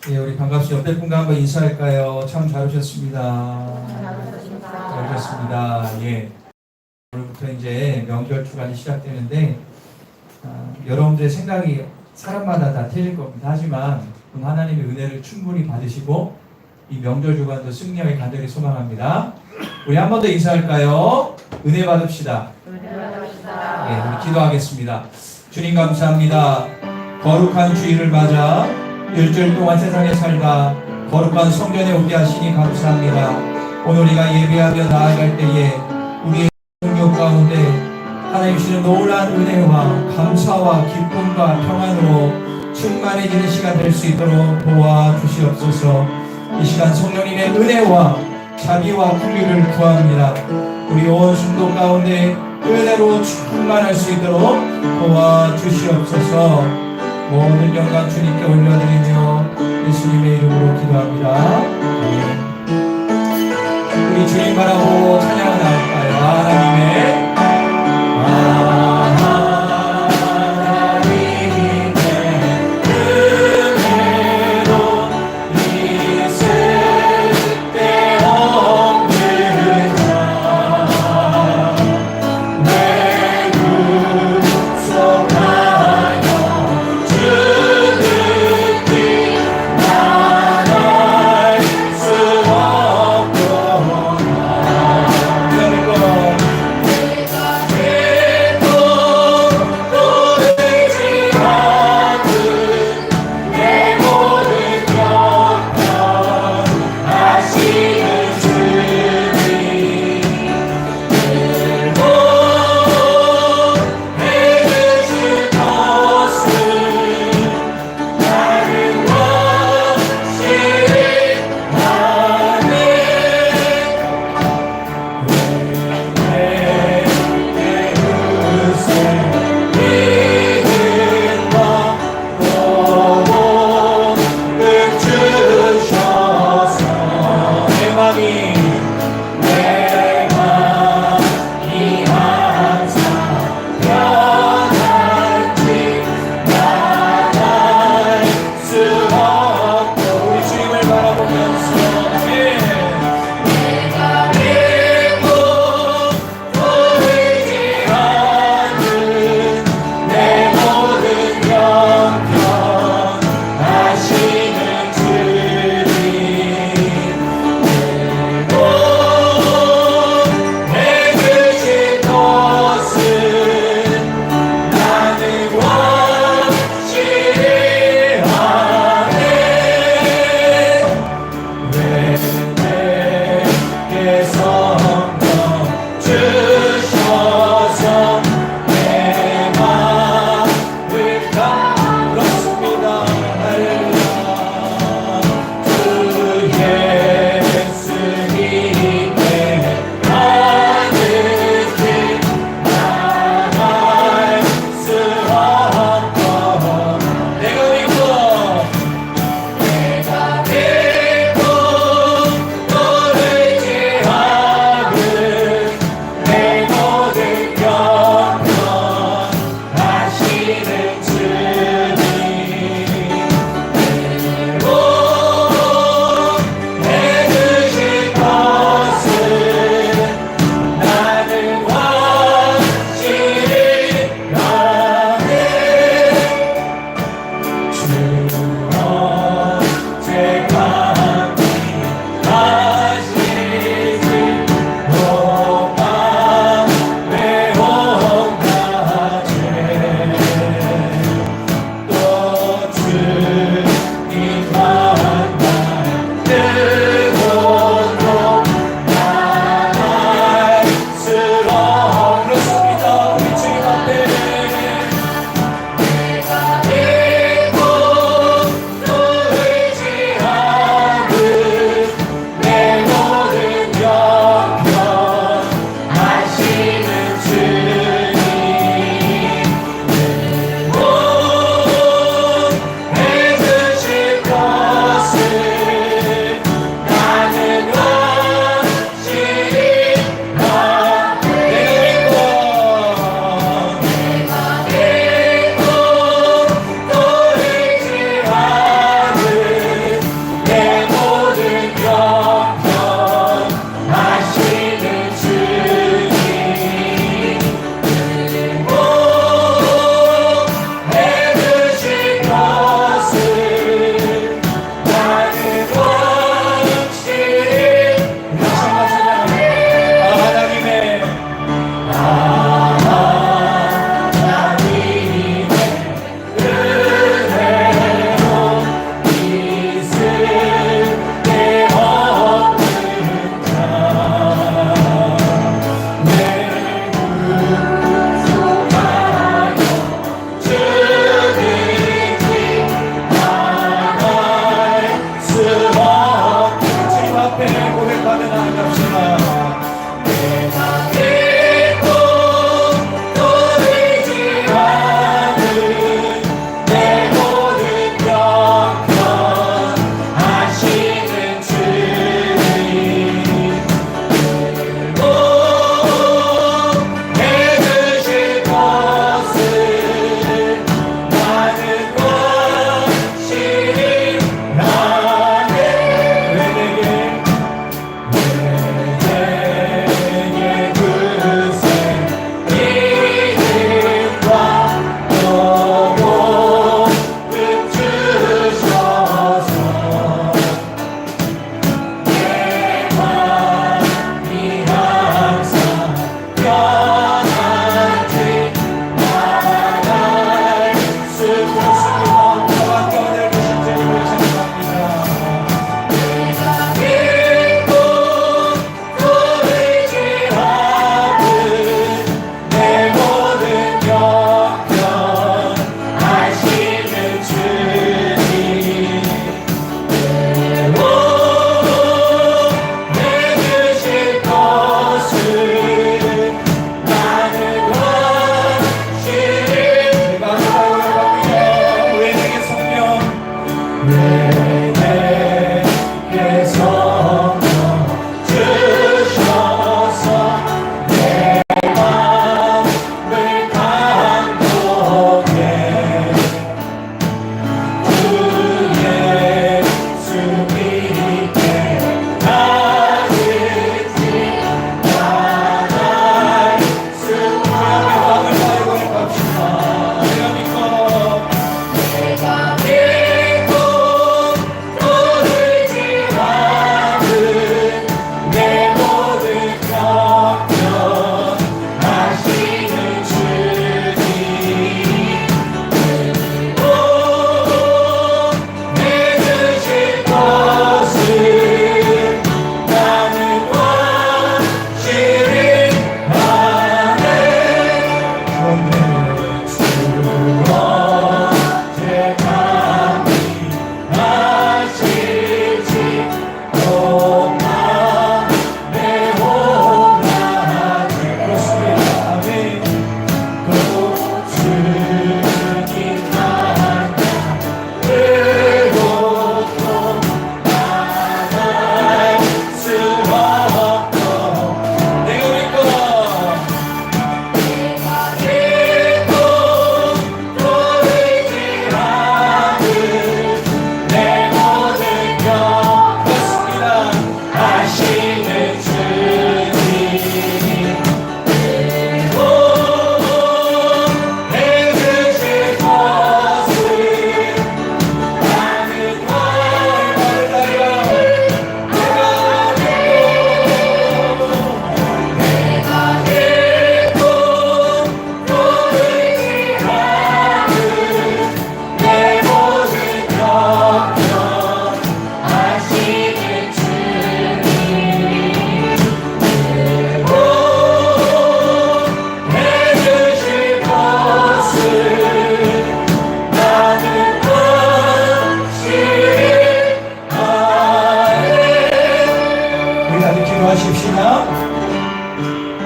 예, 우리 반갑습니다. 옆에 분과 한번 인사할까요? 참 잘 오셨습니다. 잘 오셨습니다. 예. 오늘부터 이제 명절 주간이 시작되는데, 여러분들의 생각이 사람마다 다 틀릴 겁니다. 하지만 하나님의 은혜를 충분히 받으시고 이 명절 주간도 승리하게 간절히 소망합니다. 우리 한 번 더 인사할까요? 은혜 받읍시다. 예, 우리 기도하겠습니다. 주님 감사합니다. 거룩한 주일을 맞아 일주일 동안 세상에 살다 거룩한 성전에 오게 하시니 감사합니다. 오늘 우리가 예배하며 나아갈 때에 우리의 능력 가운데 하나님 주시는 놀라운 은혜와 감사와 기쁨과 평안으로 충만해지는 시간 될 수 있도록 도와주시옵소서. 이 시간 성령님의 은혜와 자비와 긍휼을 구합니다. 우리 온 성도 가운데 은혜로 충만할 수 있도록 도와주시옵소서. 모든 영광 주님께 올려드리며 예수님의 이름으로 기도합니다. 우리 주님 바라보고 찬양을 나올까요? 하나님의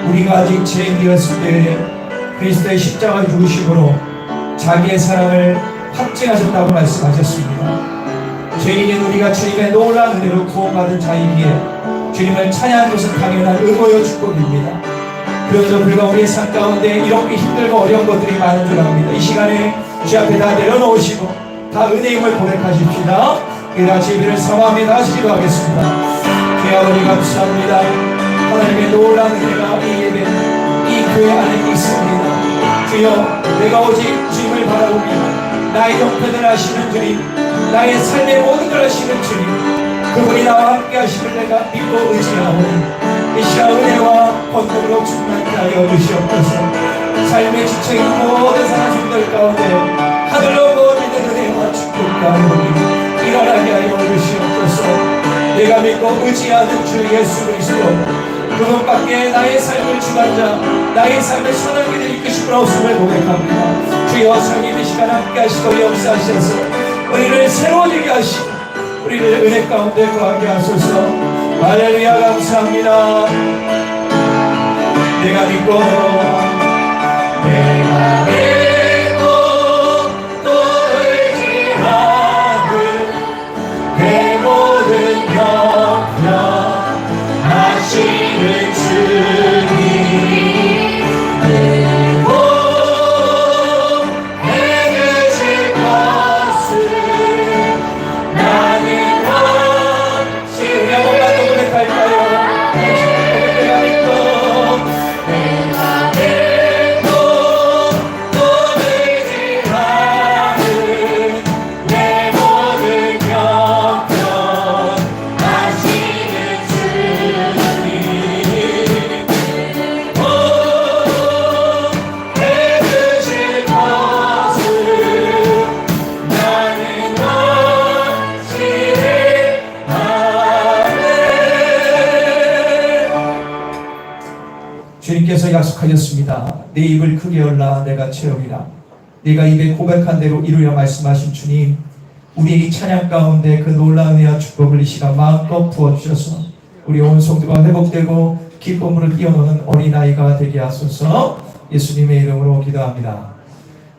우리가 아직 죄인이었을 때 그리스도의 십자가 죽으심으로 자기의 사랑을 확증하셨다고 말씀하셨습니다. 죄인인 우리가 주님의 놀라운 은혜로 구원받은 자이기에 주님을 찬양하는 것은 당연한 의무요 축복입니다. 그런데도 불구하고 우리의 삶 가운데 이렇게 힘들고 어려운 것들이 많은 줄 압니다. 이 시간에 주 앞에 다 내려놓으시고 다 은혜의 힘을 고백하십시다. 우리가 예배를 사모합니다. 다시 기도하겠습니다. 주여 아버지 감사합니다. 하나님의 놀라운 은혜가 이 예배 이 교회 안에 있습니다. 주여 내가 오직 주님을 바라봅니다. 나의 형편을 아시는 주님, 나의 삶의 모든 걸 아시는 주님, 그분이 나와 함께 하심을 내가 믿고 의지하오니 이 시간 은혜와 권능으로 충만케 하여 주시옵소서. 삶의 지체인 모든 사람들 가운데 하늘로 거짓된 은혜와 축복과 행복이 일어나게 하여 주시옵소서. 내가 믿고 의지하는 주 예수 그리스도, 그분밖에 나의 삶을 주관자, 나의 삶을 선한 길을 이끄실 분 없음을 고백합니다. 주여 성님 이 시간 함께 하시고 역사하셔서 우리를 새로워지게 하시고 우리를 은혜 가운데 거하게 하소서. 할렐루야 감사합니다. 내가 믿고 또 의지하는 내 모든 병력 하시는 주님, 내 몸 해주실 것을 나는 확실히 한번만 더 고백할까요? 내가 믿고 또 의지하는 내 모든 병력 하시는 주님, 해주실 것을 나는 확실히 아네. 주님께서 약속하셨습니다. 내 입을 크게 열라 내가 채우리라. 네가 입에 고백한 대로 이루려 말씀하신 주님, 우리의 이 찬양 가운데 그 놀라운 은혜와 축복을 이 시간 마음껏 부어주셔서 우리 온 성도가 회복되고 기쁨으로 뛰어노는 어린아이가 되게 하소서. 예수님의 이름으로 기도합니다.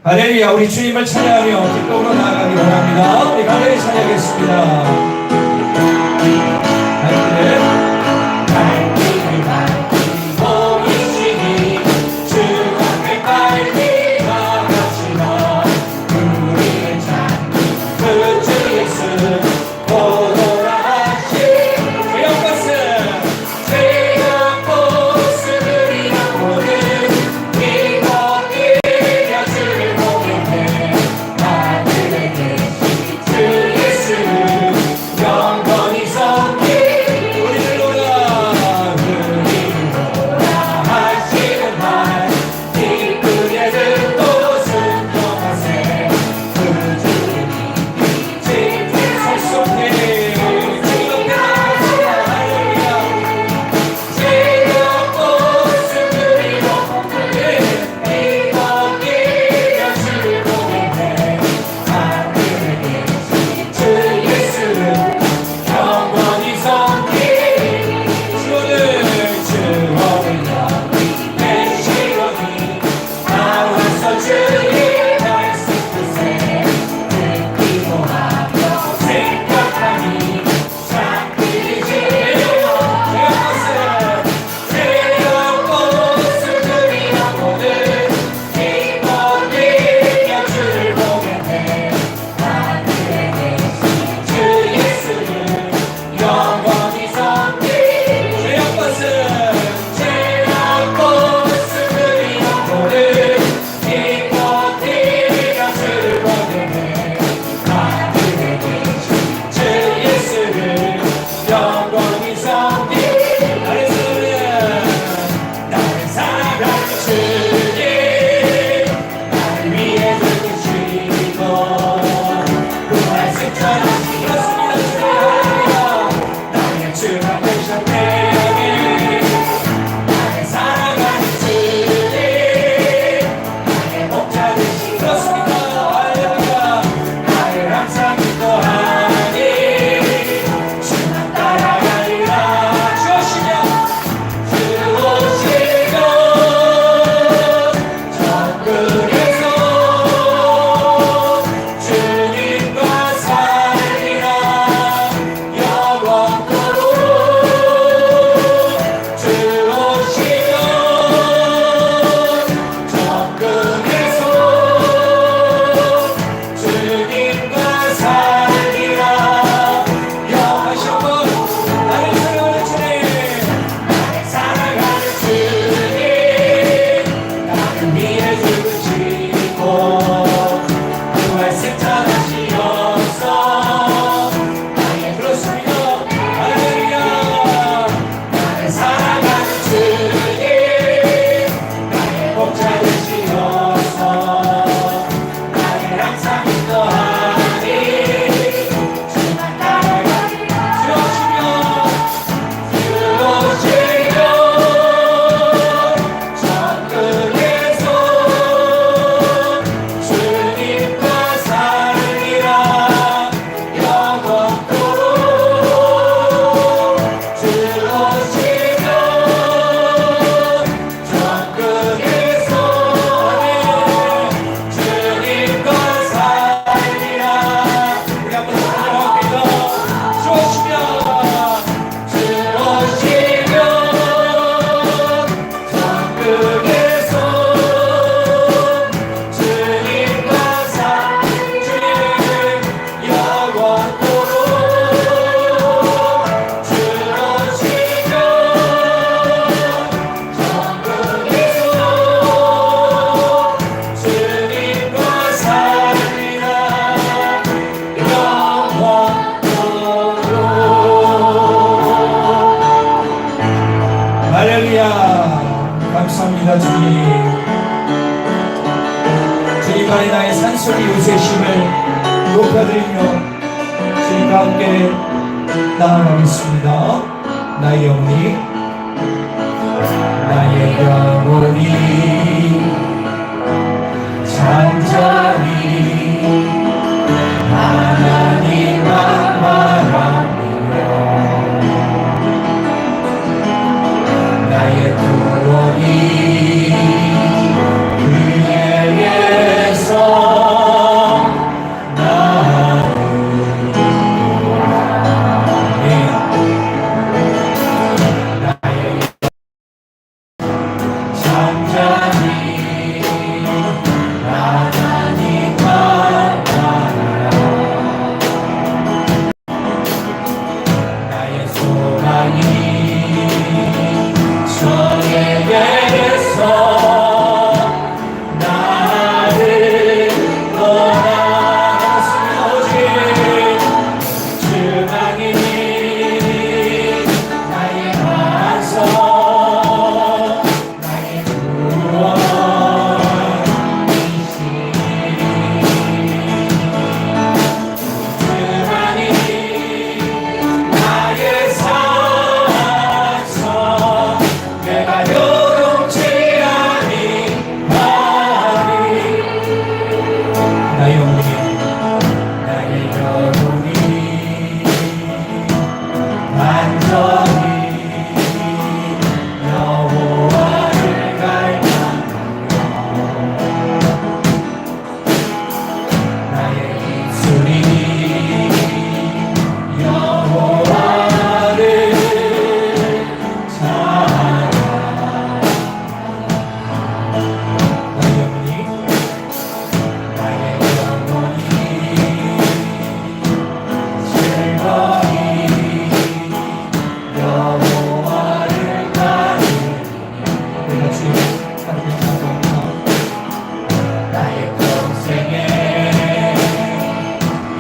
할렐루야. 우리 주님을 찬양하며 기쁨으로 나아가기 원합니다. 우리 할렐루야. 함께 찬양하겠습니다. 감사합니다. 주님만이 나의 산소리 요새심을 높여드리며 주님과 함께 나아가겠습니다. 나의 영혼이 잠잠히 하나님만 바라보며 나의 두려움이 그에게서 나를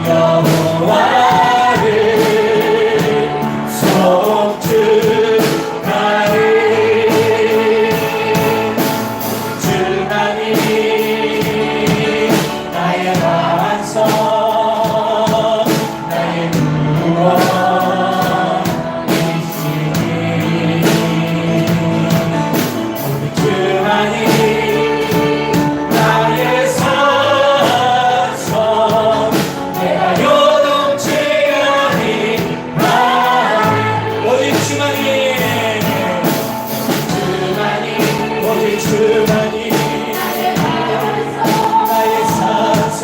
여호와를 송축하리. 주나니 나의 반석, 나의 구원이시니. 우리 주나니 나의 산성, 내가 요동치 아니하리. 오직 주만이, 오직 주만이 나의 산성,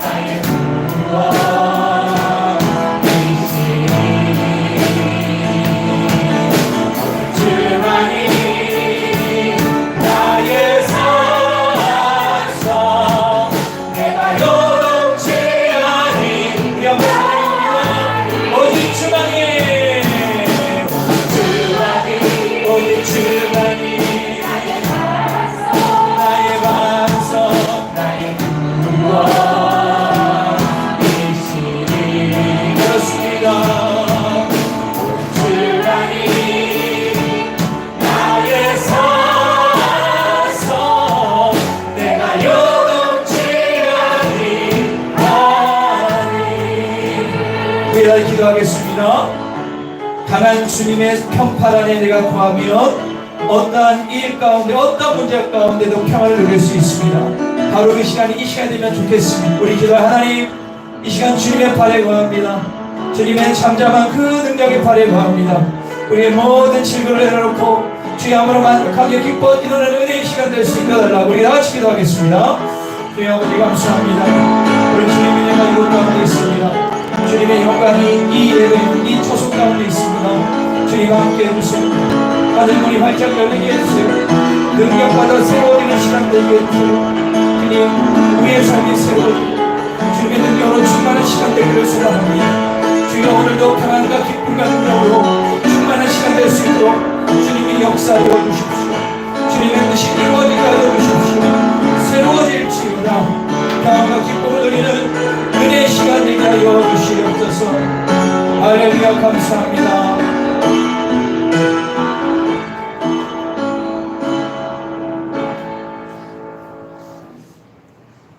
나의 구원이시니. 주만이 나의 산성, 내가 요동치 아니. 우리 한번 살아봅니다. 오직 주만이, 오직 주만이 나의 반석, 나의 구원이시니. 그렇습니다. 주만이 나의 산성, 내가 요동치 아니하니. 우리 다 기도하겠습니다. 강한 주님의 평판 안에 내가 거하면 어떠한 일 가운데 어떠한 문제 가운데도 평안을 누릴 수 있습니다. 바로 이 시간이 되면 좋겠습니다. 우리 기도할 하나님, 이 시간 주님의 발에 거합니다. 주님의 잠잠한 그 능력의 발에 거합니다. 우리의 모든 질문을 내려놓고 주의 아무로 만족하게 기뻐 뛰노는 은혜의 시간 될 수 있게 달라고 우리 다같이 기도하겠습니다. 주의 아버지 감사합니다. 우리 주님의 은혜가 이곳 가운데 있습니다. 주님의 영광이 이 예배, 이 초속 가운데 있습니다. 주님과 함께 해주세요. 하늘문이 활짝 열리게 해주세요. 능력받아 새로워지는 시간 되게 해주세요. 주님, 우리의 삶이 새로워지고 주님의 능력으로 충만한 시간 되기를 소망합니다. 주여, 오늘도 평안과 기쁨과 능력으로 충만한 시간 될 수 있도록 주님이 역사되어 주십시오. 주님의 뜻이 이루어지게 하여 주십시오. 새로워질지어다. 평안과 기쁨을 누리는 은혜의 시간 되게 하여 주시옵소서. 할렐루야. 감사합니다.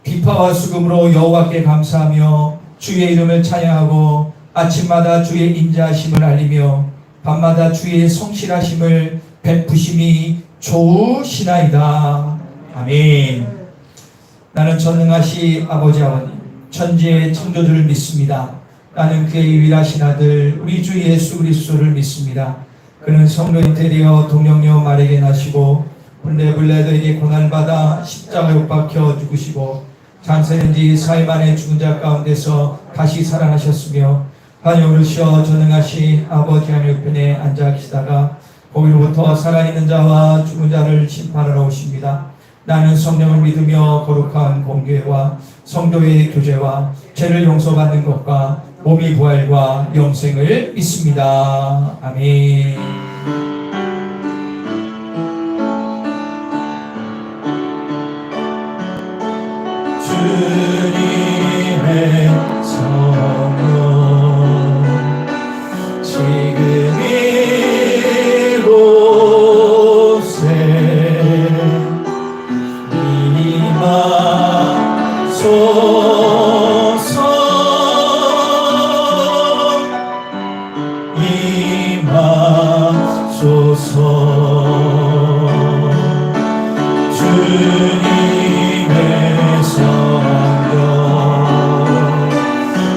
비파와 수금으로 여호와께 감사하며 주의 이름을 찬양하고 아침마다 주의 인자하심을 알리며 밤마다 주의 성실하심을 베푸심이 좋으시나이다. 아멘. 나는 전능하시 아버지 하나님, 천지의 창조주를 믿습니다. 나는 그의 유일하신 아들 우리 주 예수 그리스도를 믿습니다. 그는 성로 잉태되어 동정녀 마리아에게 나시고 본래불래도에게 고난받아 십자가에 못 박혀 죽으시고 장사된 지 4일 만에 죽은 자 가운데서 다시 살아나셨으며 하늘 오르시어 전능하신 아버지 하나님 편에 앉아 계시다가 거기로부터 살아있는 자와 죽은 자를 심판하러 오십니다. 나는 성령을 믿으며 거룩한 공교회와 성도의 교제와 죄를 용서받는 것과 몸이 부활과 영생을 믿습니다. 아멘. 주님의 성령 지금 이곳에 임하소서. 임하소서. 주님의 성령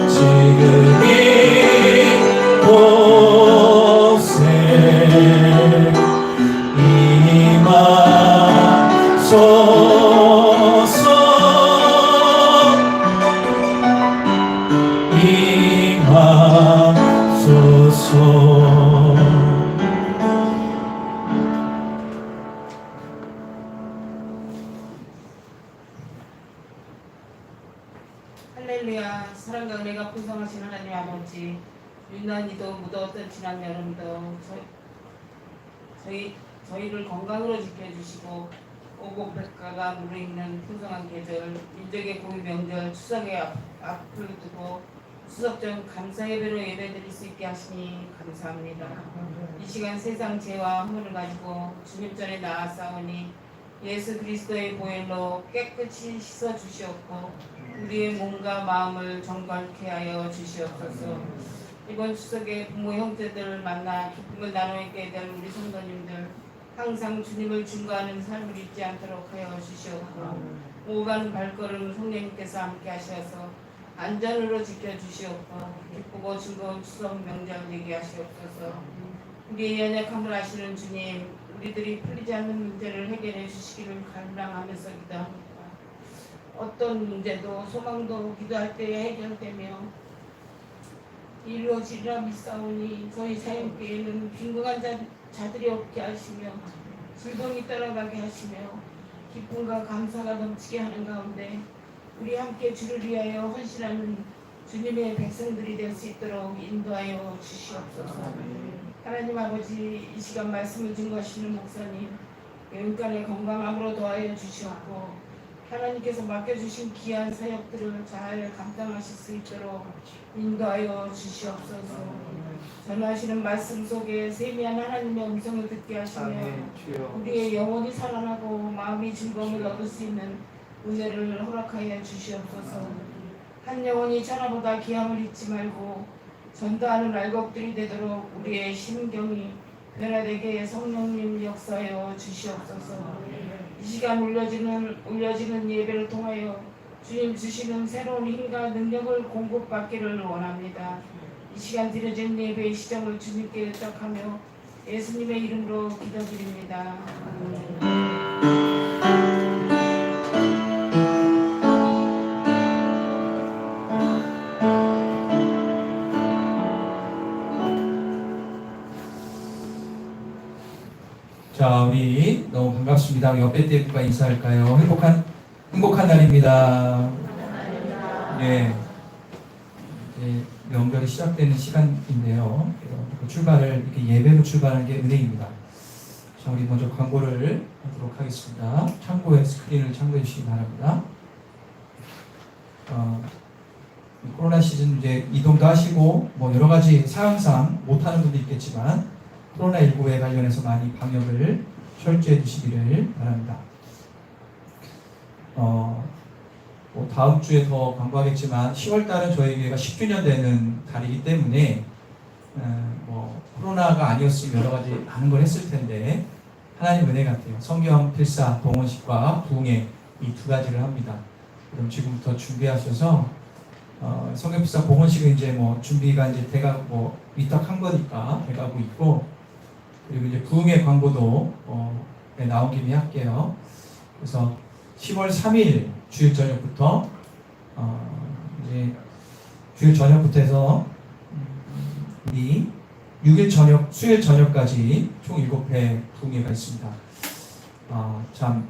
지금 이곳에 임하소서. 임하소서. 할렐루야. 사랑과 은혜가 풍성하신 하나님 아버지, 유난히도 무더웠던 지난 여름도 저희를 건강으로 지켜주시고 오곡백과가 무르익는 풍성한 계절, 민족의 고유 명절 추석의 앞을 두고 추석전 감사 예배로 예배드릴 수 있게 하시니 감사합니다. 이 시간 세상 죄와 허물을 가지고 주님 전에 나아싸우니 예수 그리스도의 보혈로 깨끗이 씻어 주시옵고 우리의 몸과 마음을 정결케 하여 주시옵소서. 이번 추석에 부모 형제들을 만나 기쁨을 나누게 될 우리 성도님들 항상 주님을 증거하는 삶을 잊지 않도록 하여 주시옵고 오가는 발걸음 성령님께서 함께 하셔서 안전으로 지켜주시옵고 기쁘고 즐거운 추석 명절 되게 하시옵소서. 우리의 연약함을 아시는 주님, 우리들이 풀리지 않는 문제를 해결해 주시기를 갈망하면서 기도합니다. 어떤 문제도 소망도 기도할 때에 해결되며 이루어지리라 믿사오니 저희 사형교회는 빈궁한 자들이 없게 하시며 즐거움이 따라가게 하시며 기쁨과 감사가 넘치게 하는 가운데 우리 함께 주를 위하여 헌신하는 주님의 백성들이 될 수 있도록 인도하여 주시옵소서. 하나님 아버지, 이 시간 말씀을 증거하시는 목사님 영간의 건강함으로 도하여 주시옵고 하나님께서 맡겨주신 귀한 사역들을 잘 감당하실 수 있도록 인도하여 주시옵소서. 전하시는 말씀 속에 세미한 하나님의 음성을 듣게 하시며 우리의 영혼이 살아나고 마음이 즐거움을 얻을 수 있는 은혜를 허락하여 주시옵소서. 한 영혼이 천하보다 귀함을 잊지 말고 전도하는 알곡들이 되도록 우리의 심경이 변화되게 성령님 역사하여 주시옵소서. 이 시간 올려지는 예배를 통하여 주님 주시는 새로운 힘과 능력을 공급받기를 원합니다. 이 시간 드려진 예배의 시작을 주님께 의탁하며 예수님의 이름으로 기도드립니다. 자, 우리 너무 반갑습니다. 우리 옆에 때분과 인사할까요? 행복한 날입니다. 네. 이제 명절이 시작되는 시간인데요. 출발을 이렇게 예배로 출발하는 게 은혜입니다. 자, 우리 먼저 광고를 하도록 하겠습니다. 창고에 스크린을 참고해 주시기 바랍니다. 코로나 시즌 이제 이동도 하시고 뭐 여러 가지 상황상 못하는 분도 있겠지만 코로나19에 관련해서 많이 방역을 철저히 해주시기를 바랍니다. 뭐 다음 주에 더 광고하겠지만 10월달은 저희 교회가 10주년 되는 달이기 때문에 뭐 코로나가 아니었으면 여러 가지 많은 걸 했을 텐데 하나님 은혜 같아요. 성경 필사 동원식과 부흥회 이 두 가지를 합니다. 그럼 지금부터 준비하셔서 성경 필사 봉헌식은 이제 뭐 준비가 이제 돼가고 뭐 위탁한 거니까 돼가고 있고 그리고 이제 부흥회 광고도 나온 김에 할게요. 그래서 10월 3일 주일 저녁부터 이제 주일 저녁부터 해서 우리 6일 저녁, 수요일 저녁까지 총 7회 부흥회가 있습니다. 참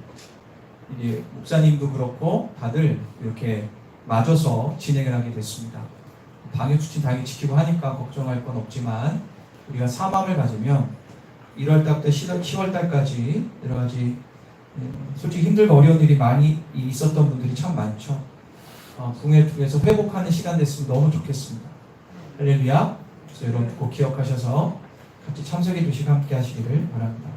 이제 목사님도 그렇고 다들 이렇게 맞아서 진행을 하게 됐습니다. 방역 수칙 당연히 지키고 하니까 걱정할 건 없지만 우리가 사망을 가지면 1월달부터 10월달까지 여러 가지 솔직히 힘들고 어려운 일이 많이 있었던 분들이 참 많죠. 부흥회를 통해서 회복하는 시간 됐으면 너무 좋겠습니다. 할렐루야. 그래서 여러분 꼭 기억하셔서 같이 참석해 주시고 함께 하시기를 바랍니다.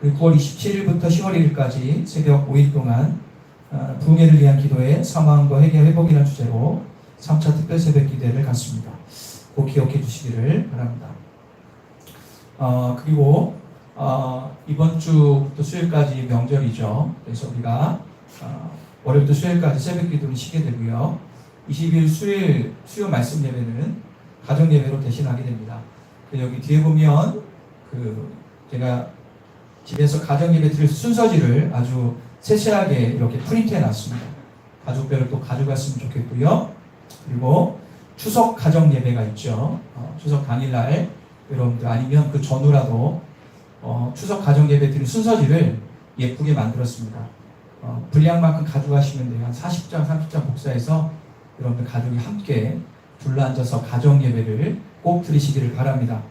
그리고 9월 27일부터 10월 1일까지 새벽 5일 동안 부흥회를 위한 기도에 사망과 회개 회복이라는 주제로 3차 특별 새벽 기도회를 갖습니다. 꼭 기억해 주시기를 바랍니다. 그리고 이번 주부터 수요일까지 명절이죠. 그래서 우리가 월요일부터 수요일까지 새벽 기도를 쉬게 되고요. 20일 수요 말씀 예배는 가정 예배로 대신하게 됩니다. 여기 뒤에 보면 제가 집에서 가정 예배 드릴 순서지를 아주 세세하게 이렇게 프린트해 놨습니다. 가족별로 또 가져갔으면 좋겠고요. 그리고 추석 가정 예배가 있죠. 추석 당일날 여러분들 아니면 그 전후라도 추석 가정 예배 드릴 순서지를 예쁘게 만들었습니다. 분량만큼 가져가시면 돼요. 한 40장, 30장 복사해서 여러분들 가족이 함께 둘러앉아서 가정 예배를 꼭 드리시기를 바랍니다.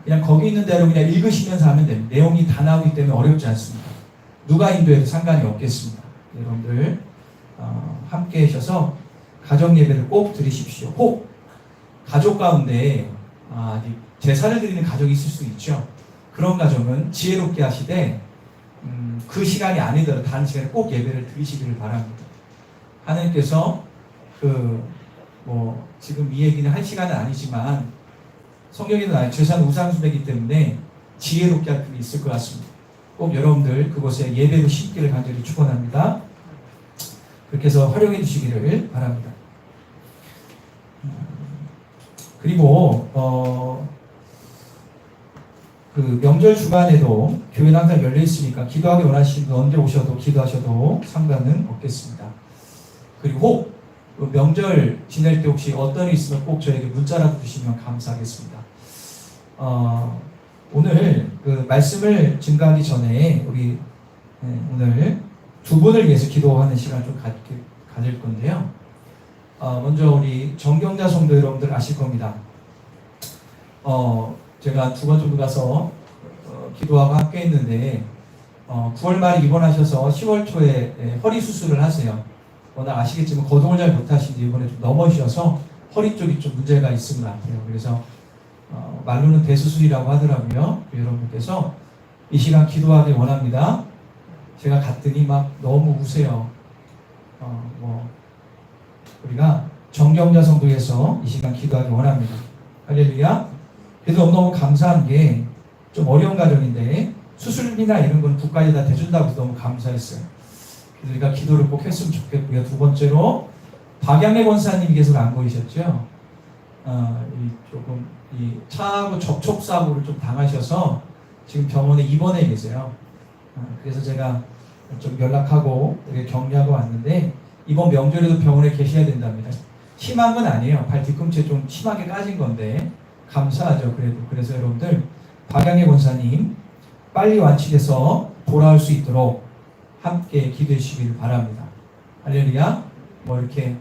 그냥 거기 있는 대로 그냥 읽으시면서 하면 됩니다. 내용이 다 나오기 때문에 어렵지 않습니다. 누가 인도해도 상관이 없겠습니다. 여러분들 함께 하셔서 가정 예배를 꼭 드리십시오. 혹 가족 가운데 제사를 드리는 가족이 있을 수 있죠. 그런 가정은 지혜롭게 하시되 그 시간이 아니더라도 다른 시간에 꼭 예배를 드리시기를 바랍니다. 하나님께서 지금 이 얘기는 할 시간은 아니지만 성경에는 아예 제사는 우상숭배이기 때문에 지혜롭게 할 필요 있을 것 같습니다. 꼭 여러분들 그곳에 예배로 심기를 간절히 축원합니다. 그렇게 해서 활용해 주시기를 바랍니다. 그리고 그 명절 주간에도 교회는 항상 열려 있으니까 기도하기 원하시는 분 언제 오셔도 기도하셔도 상관은 없겠습니다. 그리고 그 명절 지낼 때 혹시 어떤 일 있으면 꼭 저에게 문자라도 주시면 감사하겠습니다. 오늘 그 말씀을 증가하기 전에 우리 오늘 두 분을 위해서 기도하는 시간을 좀 가질 건데요. 먼저 우리 정경자 성도 여러분들 아실 겁니다. 제가 두 번 정도 가서 기도하고 함께 했는데 9월 말에 입원하셔서 10월 초에 허리 수술을 하세요. 워낙 아시겠지만 거동을 잘 못하시는데 이번에 좀 넘어지셔서 허리 쪽이 좀 문제가 있은 것 같아요. 그래서 말로는 대수술이라고 하더라고요. 여러분께서 이 시간 기도하길 원합니다. 제가 갔더니 막 너무 우세요. 우리가 정경자 성도에서 이 시간 기도하길 원합니다. 할렐루야. 그래서 너무너무 감사한 게 좀 어려운 가정인데 수술비나 이런 건 국가에 다 대준다고 해서 너무 감사했어요. 그래서 우리가 기도를 꼭 했으면 좋겠고요. 두 번째로 박양래 권사님이 계속 안 보이셨죠? 조금 차하고 접촉 사고를 좀 당하셔서 지금 병원에 입원해 계세요. 그래서 제가 좀 연락하고 격려하고 왔는데 이번 명절에도 병원에 계셔야 된답니다. 심한 건 아니에요. 발 뒤꿈치에 좀 심하게 까진 건데 감사하죠. 그래서 여러분들 박양래 권사님 빨리 완치돼서 돌아올 수 있도록 함께 기도해 주시길 바랍니다. 할렐루야. 이렇게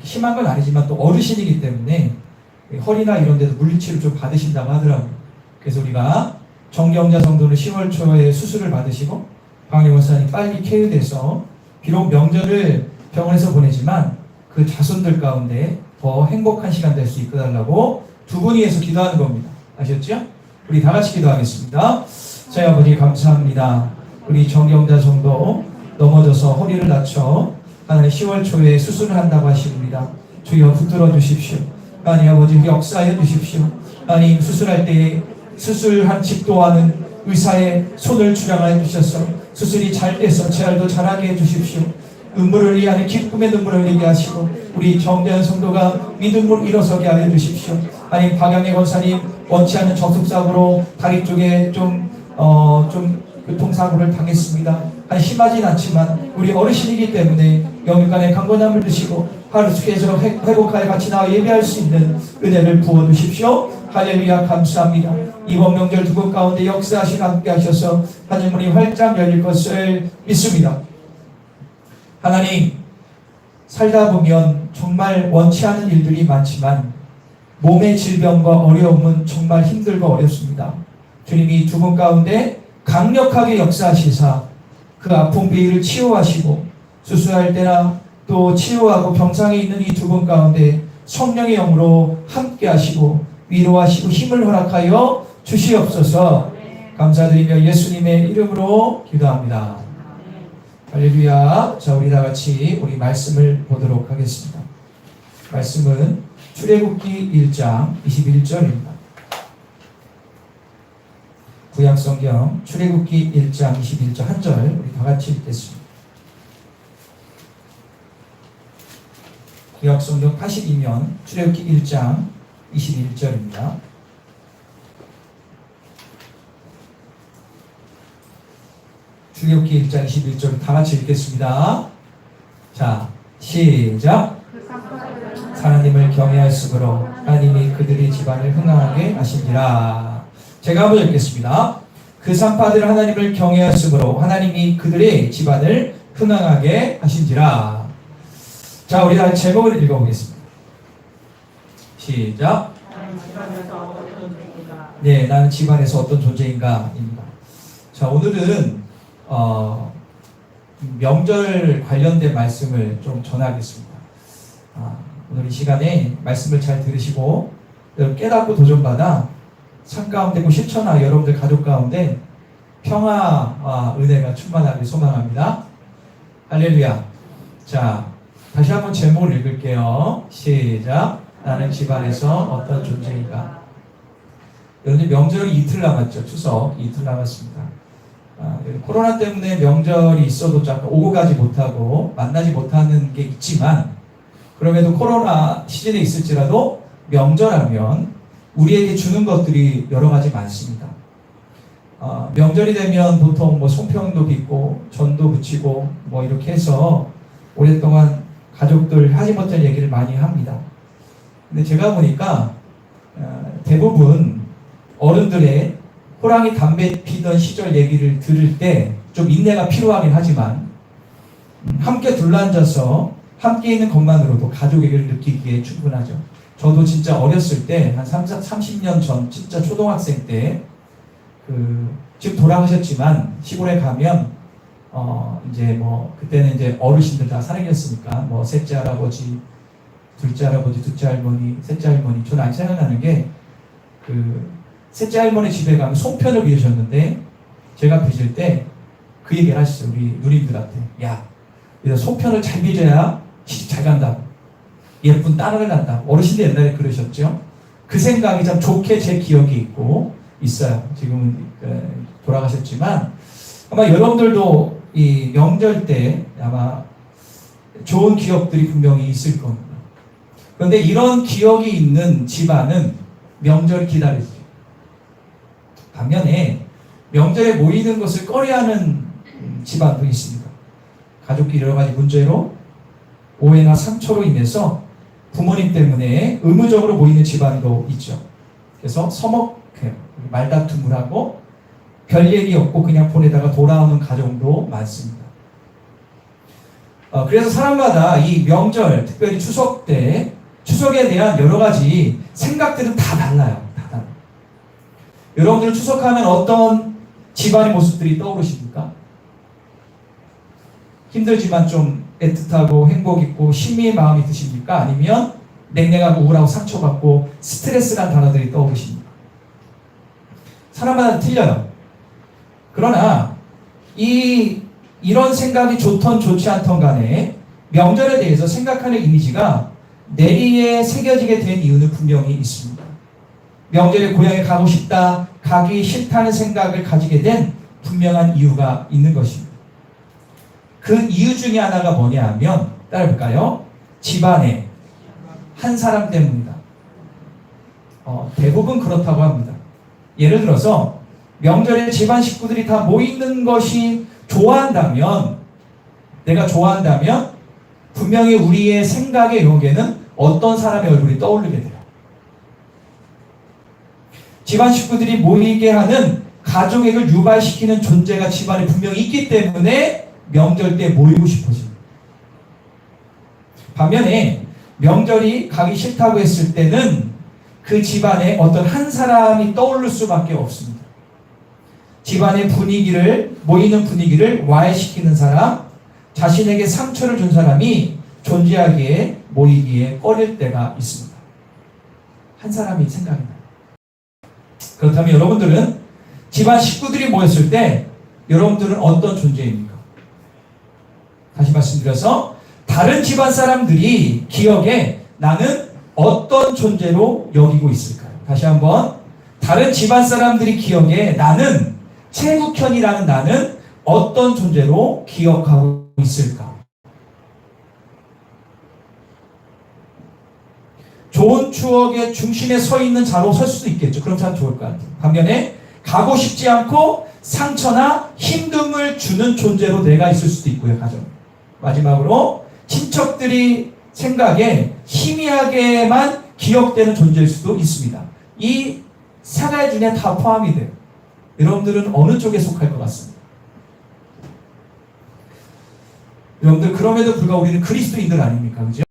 심한 건 아니지만 또 어르신이기 때문에 허리나 이런 데도 물리치료 좀 받으신다고 하더라고요. 그래서 우리가 정경자 성도는 10월 초에 수술을 받으시고 박양래 권사님 빨리 쾌유돼서 비록 명절을 병원에서 보내지만 그 자손들 가운데 더 행복한 시간 될 수 있게 해달라고 두 분이 해서 기도하는 겁니다. 아셨죠? 우리 다 같이 기도하겠습니다. 저희 아버지 감사합니다. 우리 정경자 성도 넘어져서 허리를 다쳐 하나님 10월 초에 수술을 한다고 하십니다. 주여 붙들어 주십시오. 하나님 아버지 역사해 주십시오. 하나님 수술할 때 수술한 집도하는 의사의 손을 주장하여 주셔서 수술이 잘 돼서 재활도 잘하게 해주십시오. 눈물을 위하는 기쁨의 눈물을 흘리게 하시고 우리 정대한 성도가 믿음으로 일어서게 하여 주십시오. 아니 박양래 권사님 원치 않는 접촉사고로 다리 쪽에 좀 교통사고를 당했습니다. 심하진 않지만 우리 어르신이기 때문에 영육간의 강건함을 드시고 하루 숙에서 회복하여 같이 나와 예배할 수 있는 은혜를 부어주십시오. 할렐루야. 감사합니다. 이번 명절 두 분 가운데 역사하시고 함께 하셔서 하늘문이 활짝 열릴 것을 믿습니다. 하나님, 살다 보면 정말 원치 않은 일들이 많지만 몸의 질병과 어려움은 정말 힘들고 어렵습니다. 주님이 두 분 가운데 강력하게 역사하시사 그 아픈 비위를 치유하시고 수술할 때나 또 치유하고 병상에 있는 이 두 분 가운데 성령의 영으로 함께 하시고 위로하시고 힘을 허락하여 주시옵소서. 감사드리며 예수님의 이름으로 기도합니다. 할렐루야. 자, 우리 다 같이 우리 말씀을 보도록 하겠습니다. 말씀은 출애굽기 1장 21절입니다. 구약성경 출애굽기 1장 21절 한 절 우리 다 같이 읽겠습니다. 구약성경 82면 출애굽기 1장 21절입니다. 출애굽기 1장 21절 다 같이 읽겠습니다. 자, 시작. 하나님을 경외할수므로 하나님이 그들의 집안을 흥황하게 하시니라. 제가 한번 읽겠습니다. 그 산파들 하나님을 경외할수므로 하나님이 그들의 집안을 흥황하게 하신지라. 자, 우리 다 제목을 읽어보겠습니다. 시작. 네, 나는 집안에서 어떤 존재인가 입니다. 자, 오늘은 명절 관련된 말씀을 좀 전하겠습니다. 오늘 이 시간에 말씀을 잘 들으시고 여러분 깨닫고 도전받아 삶 가운데 그 실천하 여러분들 가족 가운데 평화와 은혜가 충만하길 소망합니다. 할렐루야. 자, 다시 한번 제목을 읽을게요. 시작. 나는 집안에서 어떤 존재인가. 여러분 명절이 이틀 남았죠. 추석 이틀 남았습니다. 코로나 때문에 명절이 있어도 잠깐 오고 가지 못하고 만나지 못하는 게 있지만 그럼에도 코로나 시즌에 있을지라도 명절하면 우리에게 주는 것들이 여러 가지 많습니다. 명절이 되면 보통 뭐 송편도 빚고 전도 부치고 뭐 이렇게 해서 오랫동안 가족들 하지 못한 얘기를 많이 합니다. 근데 제가 보니까 대부분 어른들의 호랑이 담배 피던 시절 얘기를 들을 때 좀 인내가 필요하긴 하지만 함께 둘러앉아서 함께 있는 것만으로도 가족에게를 느끼기에 충분하죠. 저도 진짜 어렸을 때 한 30년 전 진짜 초등학생 때 지금 돌아가셨지만 시골에 가면 이제 뭐 그때는 이제 어르신들 다 살아계셨으니까 뭐 셋째 할아버지, 둘째 할아버지, 둘째 할머니, 셋째 할머니. 저는 아직 생각나는 게 셋째 할머니 집에 가면 송편을 빚으셨는데 제가 빚을 때 그 얘기를 하시죠. 우리 누님들한테. 야, 송편을 잘 빚어야 시집 잘 간다. 예쁜 딸을 낳는다. 어르신들 옛날에 그러셨죠. 그 생각이 참 좋게 제 기억이 있고 있어요. 지금은 돌아가셨지만 아마 여러분들도 이 명절 때 아마 좋은 기억들이 분명히 있을 겁니다. 그런데 이런 기억이 있는 집안은 명절을 기다리죠. 반면에 명절에 모이는 것을 꺼려하는 집안도 있습니다. 가족끼리 여러 가지 문제로 오해나 상처로 인해서 부모님 때문에 의무적으로 모이는 집안도 있죠. 그래서 서먹해요. 말다툼을 하고 별 얘기 없고 그냥 보내다가 돌아오는 가정도 많습니다. 그래서 사람마다 이 명절, 특별히 추석 때 추석에 대한 여러 가지 생각들은 다 달라요. 다 달라요. 여러분들 추석하면 어떤 집안의 모습들이 떠오르십니까? 힘들지만 좀 애틋하고 행복 있고 신미의 마음이 드십니까? 아니면 냉랭하고 우울하고 상처받고 스트레스란 단어들이 떠오르십니까? 사람마다 틀려요. 그러나 이런 생각이 좋던 좋지 않던 간에 명절에 대해서 생각하는 이미지가 내리에 새겨지게 된 이유는 분명히 있습니다. 명절에 고향에 가고 싶다, 가기 싫다는 생각을 가지게 된 분명한 이유가 있는 것입니다. 그 이유 중에 하나가 뭐냐 하면 따라볼까요? 집안에 한 사람 때문이다. 대부분 그렇다고 합니다. 예를 들어서 명절에 집안 식구들이 다 모이는 것이 좋아한다면, 내가 좋아한다면 분명히 우리의 생각의 용에는 어떤 사람의 얼굴이 떠오르게 돼요. 집안 식구들이 모이게 하는 가족액을 유발시키는 존재가 집안에 분명히 있기 때문에 명절 때 모이고 싶어집니다. 반면에 명절이 가기 싫다고 했을 때는 그 집안에 어떤 한 사람이 떠오를 수밖에 없습니다. 집안의 분위기를, 모이는 분위기를 와해시키는 사람, 자신에게 상처를 준 사람이 존재하기에 모이기에 꺼릴 때가 있습니다. 한 사람이 생각이 나요. 그렇다면 여러분들은 집안 식구들이 모였을 때 여러분들은 어떤 존재입니까? 다시 말씀드려서 다른 집안 사람들이 기억에 나는 어떤 존재로 여기고 있을까요? 다시 한번 다른 집안 사람들이 기억에 나는 최국현이라는 나는 어떤 존재로 기억하고 있을까? 좋은 추억의 중심에 서 있는 자로 설 수도 있겠죠. 그럼 참 좋을 것 같아요. 반면에 가고 싶지 않고 상처나 힘듦을 주는 존재로 내가 있을 수도 있고요. 가정. 마지막으로 친척들이 생각에 희미하게만 기억되는 존재일 수도 있습니다. 이 세 가지 중에 다 포함이 돼요. 여러분들은 어느 쪽에 속할 것 같습니다? 여러분들 그럼에도 불구하고 우리는 그리스도인들 아닙니까? 그죠?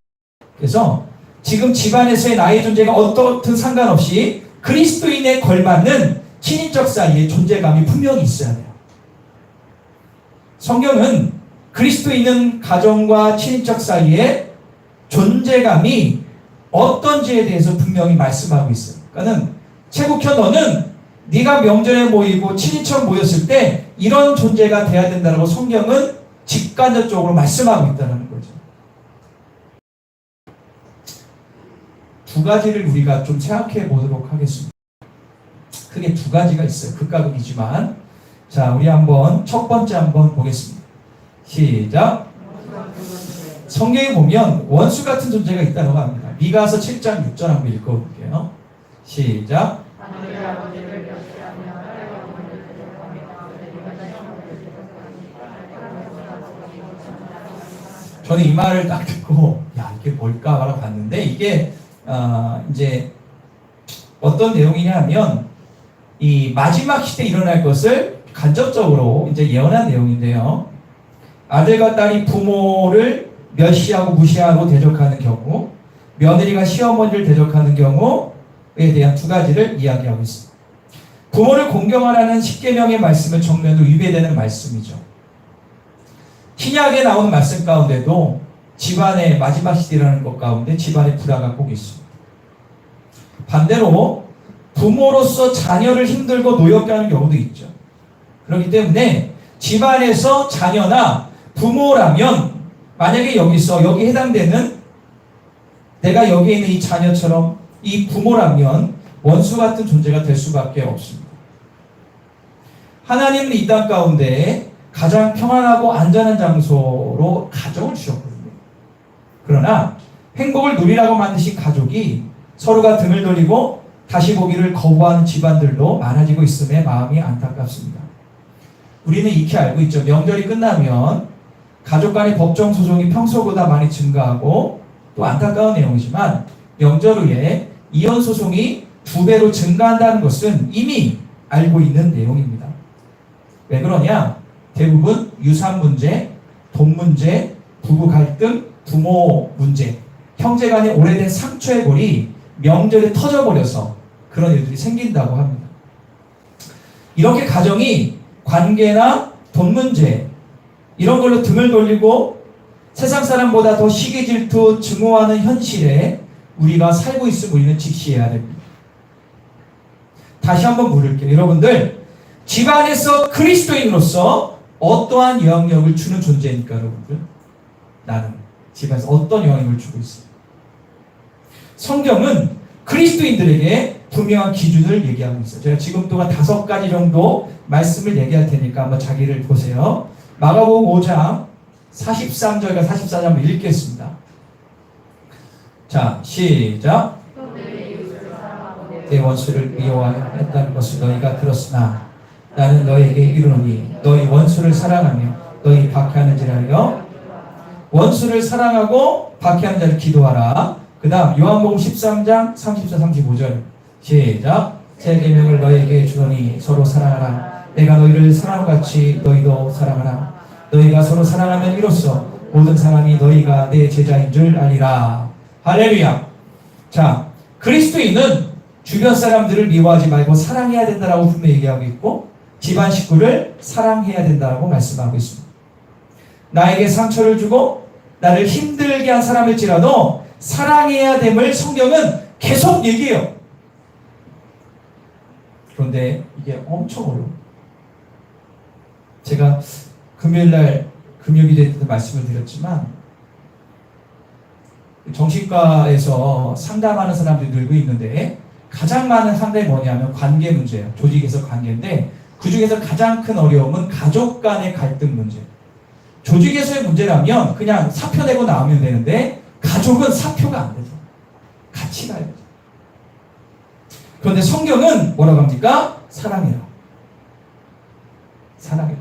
그래서 지금 집안에서의 나의 존재가 어떻든 상관없이 그리스도인에 걸맞는 친인척 사이에 존재감이 분명히 있어야 돼요. 성경은 그리스도 있는 가정과 친인척 사이에 존재감이 어떤지에 대해서 분명히 말씀하고 있어요. 그러니까는 최국현 너는 네가 명절에 모이고 친인척 모였을 때 이런 존재가 돼야 된다고 성경은 직간접적으로 말씀하고 있다는 거죠. 두 가지를 우리가 좀 생각해 보도록 하겠습니다. 크게 두 가지가 있어요. 극과 극이지만. 자, 우리 한번 첫 번째 한번 보겠습니다. 시작. 성경에 보면 원수 같은 존재가 있다고 합니다. 미가서 7장 6절 한번 읽어볼게요. 시작. 저는 이 말을 딱 듣고 야 이게 뭘까 하러 봤는데 이게 이제 어떤 내용이냐면 이 마지막 시대에 일어날 것을 간접적으로 이제 예언한 내용인데요. 아들과 딸이 부모를 멸시하고 무시하고 대적하는 경우, 며느리가 시어머니를 대적하는 경우에 대한 두 가지를 이야기하고 있습니다. 부모를 공경하라는 십계명의 말씀을 정면으로 위배되는 말씀이죠. 신약에 나오는 말씀 가운데도 집안의 마지막 시대라는 것 가운데 집안의 불화가 꼭 있습니다. 반대로 부모로서 자녀를 힘들고 노엽게 하는 경우도 있죠. 그렇기 때문에 집안에서 자녀나 부모라면 만약에 여기 해당되는 내가 여기에 있는 이 자녀처럼 이 부모라면 원수 같은 존재가 될 수밖에 없습니다. 하나님은 이 땅 가운데 가장 평안하고 안전한 장소로 가정을 주셨거든요. 그러나 행복을 누리라고 만드신 가족이 서로가 등을 돌리고 다시 보기를 거부하는 집안들도 많아지고 있음에 마음이 안타깝습니다. 우리는 익히 알고 있죠. 명절이 끝나면 가족 간의 법정 소송이 평소보다 많이 증가하고 또 안타까운 내용이지만 명절 후에 이혼 소송이 2배로 증가한다는 것은 이미 알고 있는 내용입니다. 왜 그러냐? 대부분 유산 문제, 돈 문제, 부부 갈등, 부모 문제, 형제 간의 오래된 상처의 골이 명절에 터져버려서 그런 일들이 생긴다고 합니다. 이렇게 가정이 관계나 돈 문제 이런 걸로 등을 돌리고 세상 사람보다 더 시기 질투 증오하는 현실에 우리가 살고 있음을 우리는 직시해야 됩니다. 다시 한번 물을게요. 여러분들 집안에서 그리스도인으로서 어떠한 영향력을 주는 존재입니까? 여러분들 나는 집안에서 어떤 영향력을 주고 있어요? 성경은 그리스도인들에게 분명한 기준을 얘기하고 있어요. 제가 지금 동안 5가지 정도 말씀을 얘기할 테니까 한번 자기를 보세요. 마가복음 5장 43절과 44절 한번 읽겠습니다. 자, 시작. 내 원수를 미워했다는 것을 너희가 들었으나 나는 너희에게 이르노니 너희 원수를 사랑하며 너희 박해하는지라 하여 원수를 사랑하고 박해하는 자를 기도하라. 그 다음 요한복음 13장 34, 35절 시작. 제 계명을 너희에게 주노니 서로 사랑하라. 내가 너희를 사랑같이 너희도 사랑하라. 너희가 서로 사랑하면 이로써 모든 사람이 너희가 내 제자인 줄 알리라. 할렐루야. 자, 그리스도인은 주변 사람들을 미워하지 말고 사랑해야 된다라고 분명히 얘기하고 있고 집안 식구를 사랑해야 된다라고 말씀하고 있습니다. 나에게 상처를 주고 나를 힘들게 한 사람일지라도 사랑해야 됨을 성경은 계속 얘기해요. 그런데 이게 엄청 어려워요. 제가 금요일날 금요일에 때도 말씀을 드렸지만 정신과에서 상담하는 사람들이 늘고 있는데 가장 많은 상담이 뭐냐면 관계 문제예요. 조직에서 관계인데 그 중에서 가장 큰 어려움은 가족 간의 갈등 문제. 조직에서의 문제라면 그냥 사표 내고 나오면 되는데 가족은 사표가 안 되죠. 같이 가야 되죠. 그런데 성경은 뭐라고 합니까? 사랑해라. 사랑해라.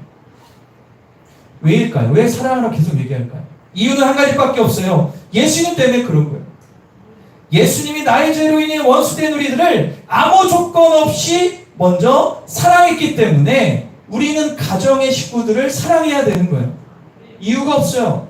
왜일까요? 왜 사랑하라 계속 얘기할까요? 이유는 한 가지밖에 없어요. 예수님 때문에 그런 거예요. 예수님이 나의 죄로 인해 원수된 우리들을 아무 조건 없이 먼저 사랑했기 때문에 우리는 가정의 식구들을 사랑해야 되는 거예요. 이유가 없어요.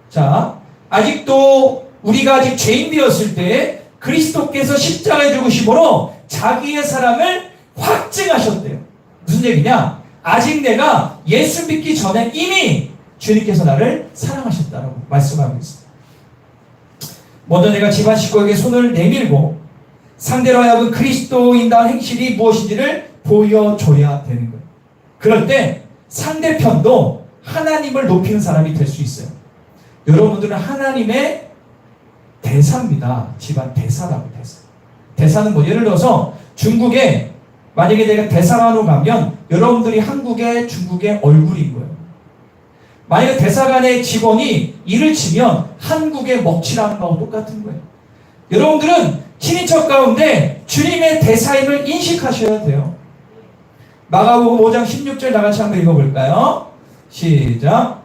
자, 아직도 우리가 아직 죄인 되었을 때 그리스도께서 십자가에 죽으심으로 자기의 사랑을 확증하셨대요. 무슨 얘기냐? 아직 내가 예수 믿기 전에 이미 주님께서 나를 사랑하셨다라고 말씀하고 있습니다. 먼저 내가 집안 식구에게 손을 내밀고 상대로 하여금 그리스도인다운 행실이 무엇인지를 보여줘야 되는 거예요. 그럴 때 상대편도 하나님을 높이는 사람이 될 수 있어요. 여러분들은 하나님의 대사입니다. 집안 대사라고. 대사는 뭐 예를 들어서 중국에 만약에 내가 대사관으로 가면 여러분들이 한국의 중국의 얼굴인 거예요. 만약에 대사관의 직원이 일을 치면 한국의 먹칠하는 거하고 똑같은 거예요. 여러분들은 친인척 가운데 주님의 대사임을 인식하셔야 돼요. 마가복음 5장 16절 나같이 한번 읽어볼까요? 시작.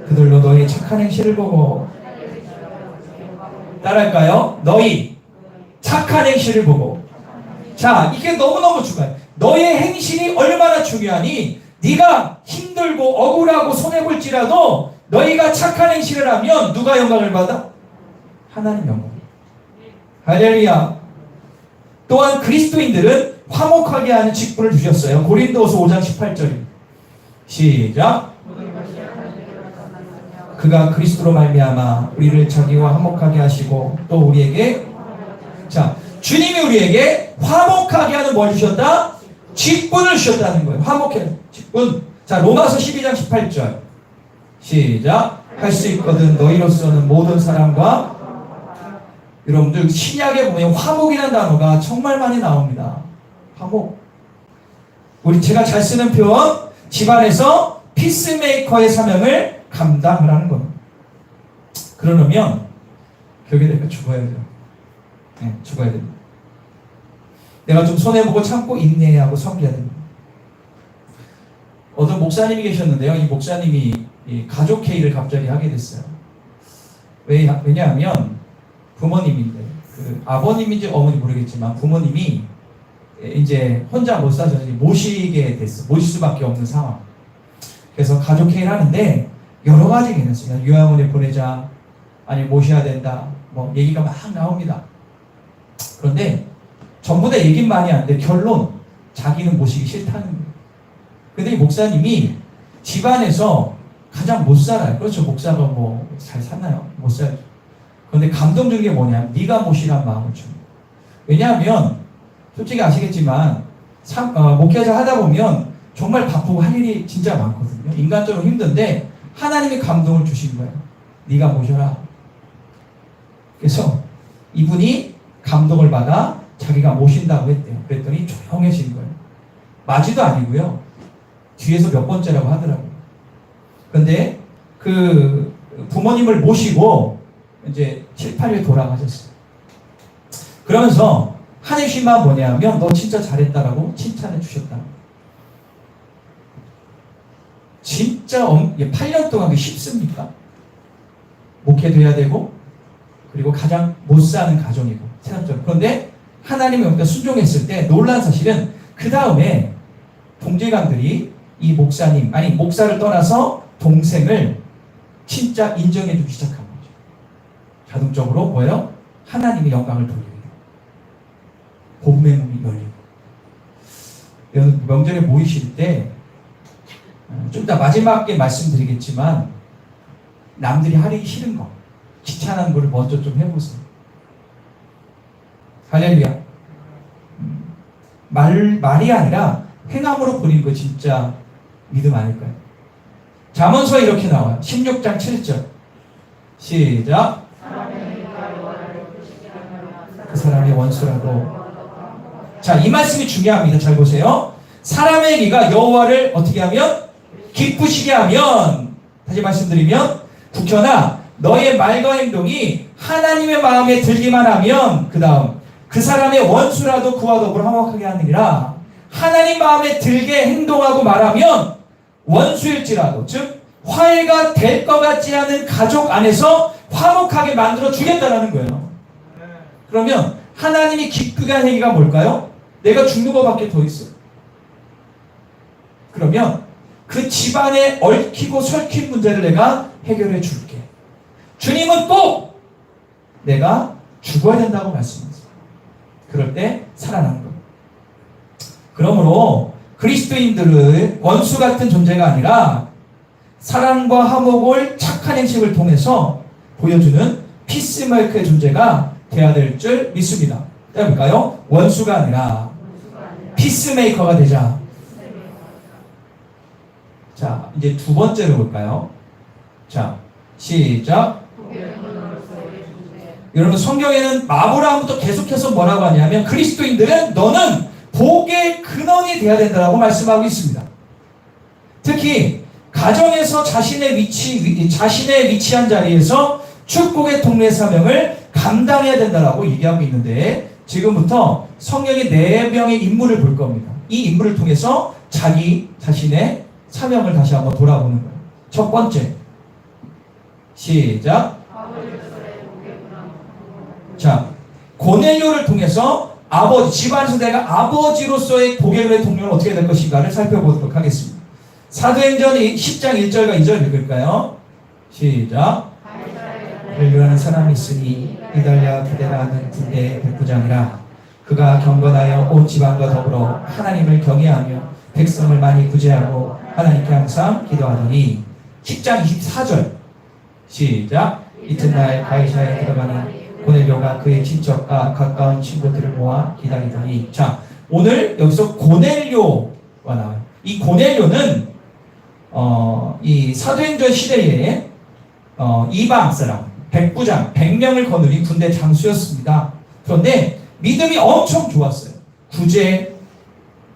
그들로 너희 착한 행실을 보고 따라할까요? 너희 착한 행실을 보고. 자, 이게 너무너무 중요해요. 너의 행실이 얼마나 중요하니 네가 힘들고 억울하고 손해볼지라도 너희가 착한 행실을 하면 누가 영광을 받아? 하나님 영광. 할렐루야. 또한 그리스도인들은 화목하게 하는 직분을 주셨어요. 고린도서 5장 18절입니다. 시작. 그가 그리스도로 말미암아 우리를 자기와 화목하게 하시고 또 우리에게, 자, 주님이 우리에게 화목하게 하는 뭘 주셨다? 직분을 주셨다는 거예요. 화목해 직분. 자, 로마서 12장 18절 시작. 할 수 있거든 너희로서는 모든 사람과. 여러분들 신약에 보면 화목이라는 단어가 정말 많이 나옵니다. 화목. 우리 제가 잘 쓰는 표현, 집안에서 피스메이커의 사명을 감당을 하는 겁니다. 그러려면 결국에 내가 죽어야 돼요. 네, 죽어야 됩니다. 내가 좀 손해보고 참고 인내하고 섬겨야 됩니다. 어떤 목사님이 계셨는데요. 이 목사님이 이 가족 회의를 갑자기 하게 됐어요. 왜냐하면 부모님인데, 그 아버님인지 어머니 모르겠지만 부모님이 이제 혼자 못 사셔서 모시게 됐어. 모실 수밖에 없는 상황. 그래서 가족 회의를 하는데 여러 가지 괜찮습니다. 요양원에 보내자, 아니 모셔야 된다, 뭐 얘기가 막 나옵니다. 그런데 전부 다 얘기는 많이 하는데 결론, 자기는 모시기 싫다는 거예요. 근데 이 목사님이 집안에서 가장 못 살아요. 그렇죠. 목사가 뭐 잘 사나요? 못 살죠. 그런데 감동적인 게 뭐냐면 네가 모시란 마음을 줍니다. 왜냐하면 솔직히 아시겠지만 목회자 하다 보면 정말 바쁘고 할 일이 진짜 많거든요. 인간적으로 힘든데 하나님이 감동을 주신 거예요. 네가 모셔라. 그래서 이분이 감동을 받아 자기가 모신다고 했대요. 그랬더니 조용해진 거예요. 맞이도 아니고요. 뒤에서 몇 번째라고 하더라고요. 그런데 그 부모님을 모시고 이제 7, 8일 돌아가셨어요. 그러면서 하내심만 뭐냐면 너 진짜 잘했다라고 칭찬해 주셨다. 진짜 8년 동안 그게 쉽습니까? 목회돼야 되고 그리고 가장 못 사는 가정이고 세상적으로. 그런데 하나님의 명령에 순종했을 때 놀란 사실은 그 다음에 동질감들이 이 목사님, 아니 목사를 떠나서 동생을 진짜 인정해주기 시작한 거죠. 자동적으로 뭐예요? 하나님의 영광을 돌리고 복음의 문이 열리고. 여러분 명절에 모이실 때 좀 이따 마지막에 말씀드리겠지만 남들이 하기 싫은 거, 귀찮은 거를 먼저 좀 해보세요. 할렐루야. 말이 아니라 행함으로 보이는 거 진짜 믿음 아닐까요? 잠언서에 이렇게 나와요. 16장 7절 시작. 그 사람의 원수라도. 자, 이 말씀이 중요합니다. 잘 보세요. 사람의 기가 여호와를 어떻게 하면? 기쁘시게 하면. 다시 말씀드리면 국현아, 너의 말과 행동이 하나님의 마음에 들기만 하면 그 다음 그 사람의 원수라도 그와 더불어 화목하게 하느니라. 하나님 마음에 들게 행동하고 말하면 원수일지라도, 즉 화해가 될 것 같지 않은 가족 안에서 화목하게 만들어 주겠다라는 거예요. 그러면 하나님이 기쁘게 하는 얘기가 뭘까요? 내가 죽는 것밖에 더 있어요. 그러면 그 집안에 얽히고 설킨 문제를 내가 해결해 줄게. 주님은 꼭 내가 죽어야 된다고 말씀하세요. 그럴 때 살아나는 거예요. 그러므로 그리스도인들은 원수 같은 존재가 아니라 사랑과 화목을 착한 행식을 통해서 보여주는 피스메이커의 존재가 돼야 될 줄 믿습니다. 해볼까요? 원수가 아니라 피스메이커가 되자. 자, 이제 두 번째로 볼까요? 자, 시작. 여러분, 성경에는 아브라함부터 계속해서 뭐라고 하냐면 그리스도인들은 너는 복의 근원이 되어야 된다고 말씀하고 있습니다. 특히 가정에서 자신의 위치한 자리에서 축복의 통로의 사명을 감당해야 된다고 얘기하고 있는데, 지금부터 성경의 4명의 인물을 볼 겁니다. 이 인물을 통해서 자신의 사명을 다시 한번 돌아보는 거예요. 첫 번째, 시작. 자, 고넬료를 통해서 집안에서 내가 아버지로서의 복의 통로는 어떻게 될 것인가를 살펴보도록 하겠습니다. 사도행전 10장 1절과 2절 읽을까요? 시작. 벨류라는 사람이 있으니 이달랴 부데라는 군대의 백부장이라. 그가 경건하여 온 지방과 더불어 하나님을 경외하며 백성을 많이 구제하고 하나님께 항상 기도하더니. 10장 24절 시작. 이튿날 가이사야에 들어가니 고넬료가 그의 친척과 가까운 친구들을 모아 기다리더니. 자, 오늘 여기서 고넬료가 나와요. 이 고넬료는 이 사도행전 시대에 이방 사람 백부장 100명을 거느린 군대 장수였습니다. 그런데 믿음이 엄청 좋았어요. 구제,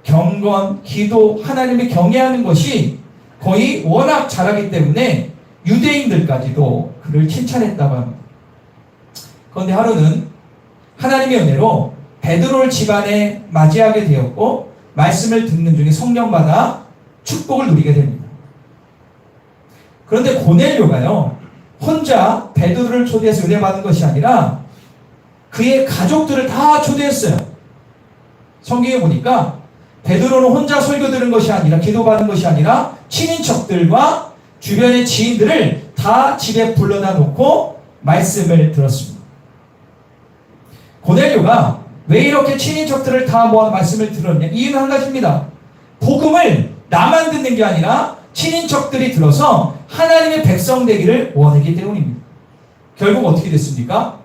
경건, 기도, 하나님을 경외하는 것이 거의 워낙 잘하기 때문에 유대인들까지도 그를 칭찬했다고 합니다. 그런데 하루는 하나님의 은혜로 베드로를 집안에 맞이하게 되었고 말씀을 듣는 중에 성령받아 축복을 누리게 됩니다. 그런데 고넬료가요, 혼자 베드로를 초대해서 은혜 받은 것이 아니라 그의 가족들을 다 초대했어요. 성경에 보니까 베드로는 혼자 설교 들은 것이 아니라, 기도받은 것이 아니라 친인척들과 주변의 지인들을 다 집에 불러다 놓고 말씀을 들었습니다. 고넬료가 왜 이렇게 친인척들을 다 모아 말씀을 들었냐? 이유는 한 가지입니다. 복음을 나만 듣는 게 아니라 친인척들이 들어서 하나님의 백성 되기를 원했기 때문입니다. 결국 어떻게 됐습니까?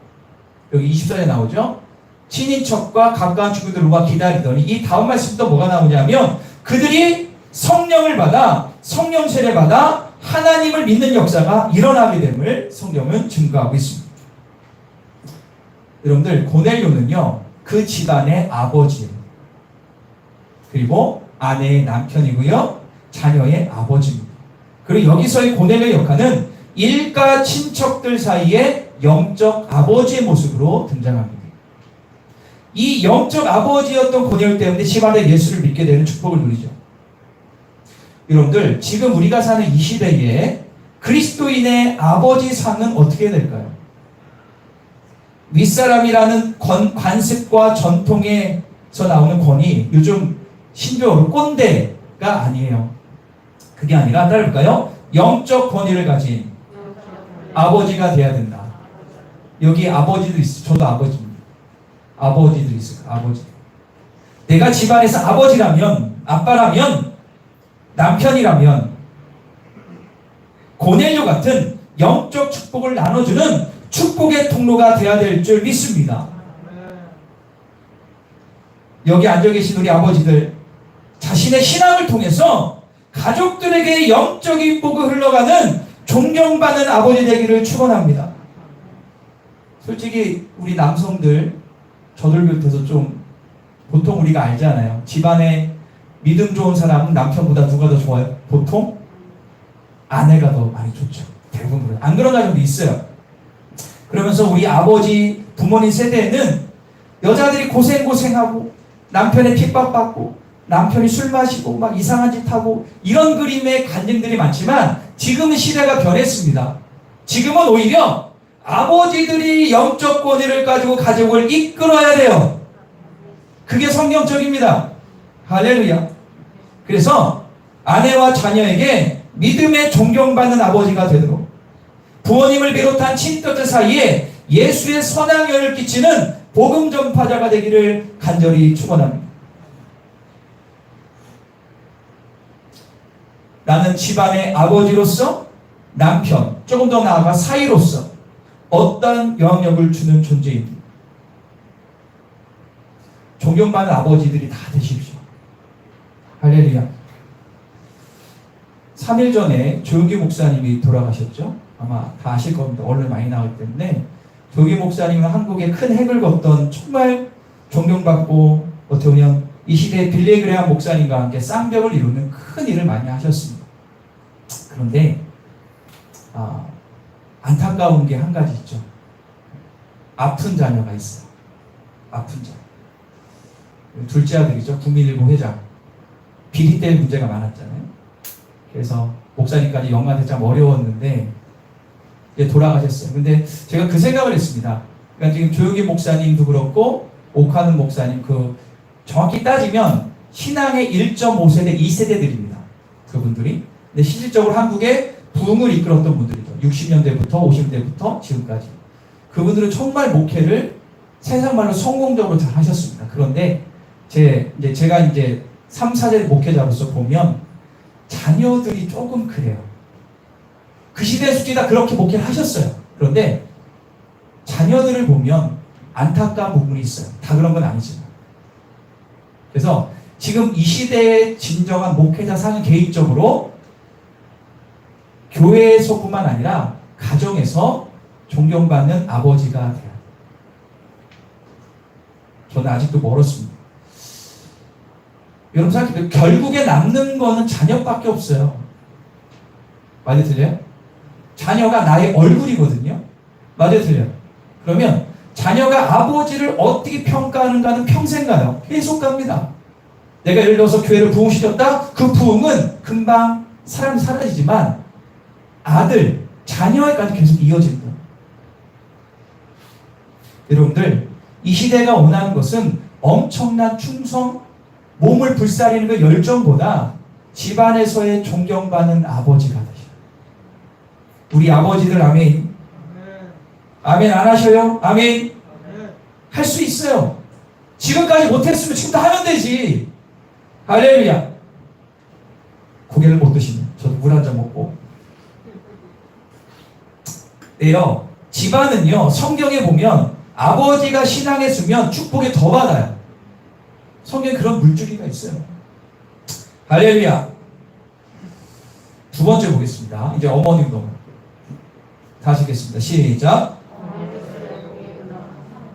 여기 24절에 나오죠? 친인척과 가까운 친구들과 기다리더니. 이 다음 말씀부터 뭐가 나오냐면 그들이 성령을 받아, 성령 세례 받아 하나님을 믿는 역사가 일어나게 됨을 성경은 증거하고 있습니다. 여러분들, 고넬료는요 그 집안의 아버지예요. 그리고 아내의 남편이고요, 자녀의 아버지입니다. 그리고 여기서의 고넬료의 역할은 일가 친척들 사이에 영적 아버지의 모습으로 등장합니다. 이 영적 아버지였던 고넬료 때문에 집안에 예수를 믿게 되는 축복을 누리죠. 여러분들, 지금 우리가 사는 이 시대에 그리스도인의 아버지 상은 어떻게 될까요? 윗사람이라는 관습과 전통에서 나오는 권위, 요즘 신조어로 꼰대가 아니에요. 그게 아니라 따라볼까요? 영적 권위를 가진 아버지가 돼야 된다. 여기 아버지도 있어요. 저도 아버지입니다. 아버지도 있어요. 아버지. 내가 집안에서 아버지라면, 아빠라면, 남편이라면 고넬료 같은 영적 축복을 나눠주는 축복의 통로가 되어야 될 줄 믿습니다. 여기 앉아 계신 우리 아버지들, 자신의 신앙을 통해서 가족들에게 영적인 복이 흘러가는 존경받는 아버지 되기를 축원합니다. 솔직히 우리 남성들, 저들 비롯해서 좀 보통 우리가 알잖아요. 집안에 믿음 좋은 사람은 남편보다 누가 더 좋아요? 보통 아내가 더 많이 좋죠. 대부분 그래요. 안 그런 가정도 있어요. 그러면서 우리 아버지, 부모님 세대에는 여자들이 고생하고 남편의 핍박받고 남편이 술 마시고 막 이상한 짓 하고 이런 그림의 간증들이 많지만 지금은 시대가 변했습니다. 지금은 오히려 아버지들이 영적 권위를 가지고 가족을 이끌어야 돼요. 그게 성경적입니다. 할렐루야. 그래서 아내와 자녀에게 믿음의 존경받는 아버지가 되도록 부모님을 비롯한 친척들 사이에 예수의 선한 영향을 끼치는 복음 전파자가 되기를 간절히 축원합니다. 나는 집안의 아버지로서, 남편, 조금 더 나아가 사위로서 어떠한 영향력을 주는 존재입니다. 존경받는 아버지들이 다 되십시오. 할렐루야. 3일 전에 조용기 목사님이 돌아가셨죠? 아마 다 아실 겁니다. 언론 많이 나오기 때문에. 조용기 목사님은 한국에 큰 핵을 걷던 정말 존경받고 어떻게 보면 이 시대의 빌리그레함 목사님과 함께 쌍벽을 이루는 큰 일을 많이 하셨습니다. 그런데 안타까운 게 한 가지 있죠. 아픈 자녀가 있어요. 아픈 자녀. 둘째 아들이죠. 국민일보 회장. 비리 때문에 문제가 많았잖아요. 그래서 목사님까지 연관이 참 어려웠는데 이제 돌아가셨어요. 근데 제가 그 생각을 했습니다. 그러니까 지금 조용기 목사님도 그렇고 오카는 목사님 정확히 따지면 신앙의 1.5세대, 2세대들입니다. 그분들이. 근데 실질적으로 한국에 부흥을 이끌었던 분들이죠. 60년대부터 50년대부터 지금까지. 그분들은 정말 목회를 세상 말로 성공적으로 잘 하셨습니다. 그런데 제가 이제 3, 4대 목회자로서 보면 자녀들이 조금 그래요. 그 시대 숙지 다 그렇게 목회를 하셨어요. 그런데 자녀들을 보면 안타까운 부분이 있어요. 다 그런 건 아니지만. 그래서 지금 이 시대의 진정한 목회자 상은 개인적으로 교회에서뿐만 아니라 가정에서 존경받는 아버지가 돼야 돼요. 저는 아직도 멀었습니다. 여러분 생각해보세요. 결국에 남는 거는 자녀밖에 없어요. 맞아요, 틀려요? 자녀가 나의 얼굴이거든요. 맞아요, 틀려요? 그러면 자녀가 아버지를 어떻게 평가하는가는 평생 가요. 계속 갑니다. 내가 예를 들어서 교회를 부흥시켰다? 그 부흥은 금방 사람이 사라지지만 아들, 자녀에까지 계속 이어진다. 여러분들, 이 시대가 원하는 것은 엄청난 충성, 몸을 불사리는 그 열정보다 집안에서의 존경받는 아버지가 되셔. 우리 아버지들 아멘. 아멘 안 하셔요? 아멘. 할 수 있어요. 지금까지 못했으면 지금도 하면 되지. 할렐루야. 고개를 못 드시네. 저도 물 한 잔 먹고. 네요. 집안은요, 성경에 보면 아버지가 신앙에 쓰면 축복이 더 받아요. 성경에 그런 물줄기가 있어요. 할렐루야. 두 번째 보겠습니다. 이제 어머니 운동. 다시 하겠습니다. 시작.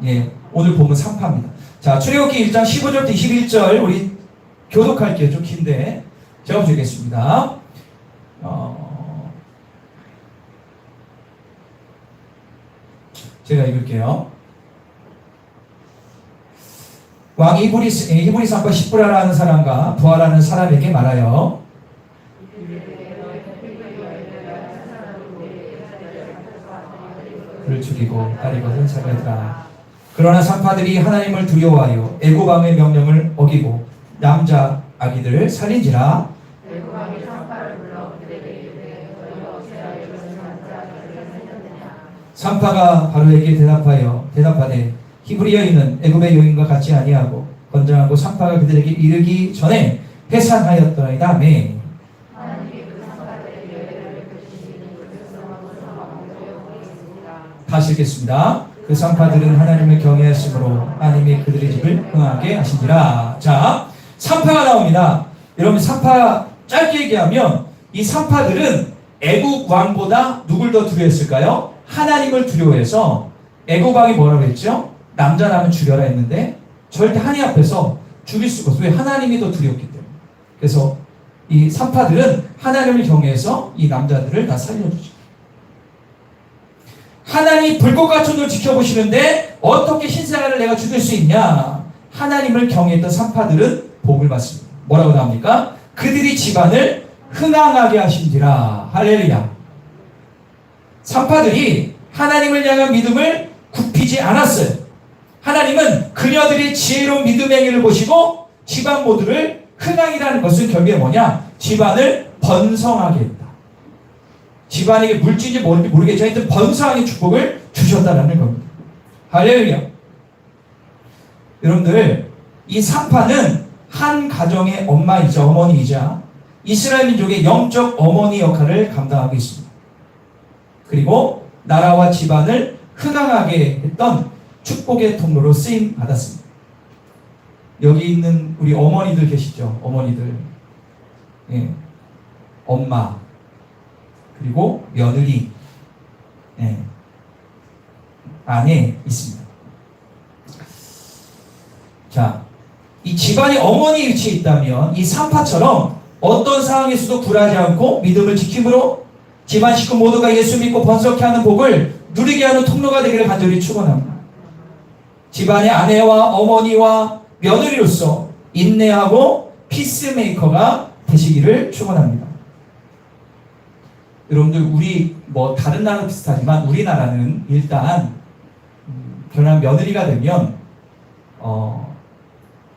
예, 오늘 본문 3파입니다. 자, 출애굽기 1장 15절부터 21절 우리 교독할게요. 좀 긴데 제가 보겠습니다. 제가 읽을게요. 왕이 히브리 산파 십브라라는 사람과 부하라는 사람에게 말하여 그를 죽이고 딸이 것은 살려더라. 그러나 산파들이 하나님을 두려워하여 애굽 왕의 명령을 어기고 남자 아기들을 살린지라. 산파가 바로에게 대답하되 히브리 여인은 애굽의 여인과 같지 아니하고 건장하고 산파가 그들에게 이르기 전에 해산하였더이다. 아멘. 다시 읽겠습니다. 그 산파들은 하나님을 경외하심으로 하나님이 그들의 집을 흥하게 하시니라. 자, 산파가 나옵니다. 여러분, 산파 짧게 얘기하면 이 산파들은 애굽 왕보다 누굴 더 두려워했을까요? 하나님을 두려워해서 애굽 왕이 뭐라고 했죠? 남자 나면 죽여라 했는데 절대 하나님 앞에서 죽일 수가 없어요. 왜? 하나님이 더 두렵기 때문에. 그래서 이 산파들은 하나님을 경외해서 이 남자들을 다 살려주죠. 하나님이 불꽃 같은 걸 지켜보시는데 어떻게 신생아를 내가 죽일 수 있냐? 하나님을 경외했던 산파들은 복을 받습니다. 뭐라고 나옵니까? 그들이 집안을 흥황하게 하신지라. 할렐루야. 산파들이 하나님을 향한 믿음을 굽히지 않았어요. 하나님은 그녀들의 지혜로운 믿음의 행위를 보시고 집안 모두를 흥황이라는 것은 결국에 뭐냐? 집안을 번성하게 했다. 집안에게 물질인지 뭔지 모르겠지만 하여튼 번성하게 축복을 주셨다는 겁니다. 할렐루야. 여러분들, 이 산파는 한 가정의 엄마이자 어머니이자 이스라엘 민족의 영적 어머니 역할을 감당하고 있습니다. 그리고 나라와 집안을 흥황하게 했던 축복의 통로로 쓰임 받았습니다. 여기 있는 우리 어머니들 계시죠? 어머니들. 예. 엄마. 그리고 며느리. 예. 안에 있습니다. 자, 이 집안이 어머니 위치에 있다면 이 산파처럼 어떤 상황에서도 굴하지 않고 믿음을 지킴으로 집안 식구 모두가 예수 믿고 번성케 하는 복을 누리게 하는 통로가 되기를 간절히 축원합니다. 집안의 아내와 어머니와 며느리로서 인내하고 피스메이커가 되시기를 축원합니다. 여러분들 우리 뭐 다른 나라 비슷하지만 우리나라는 일단 결혼한 며느리가 되면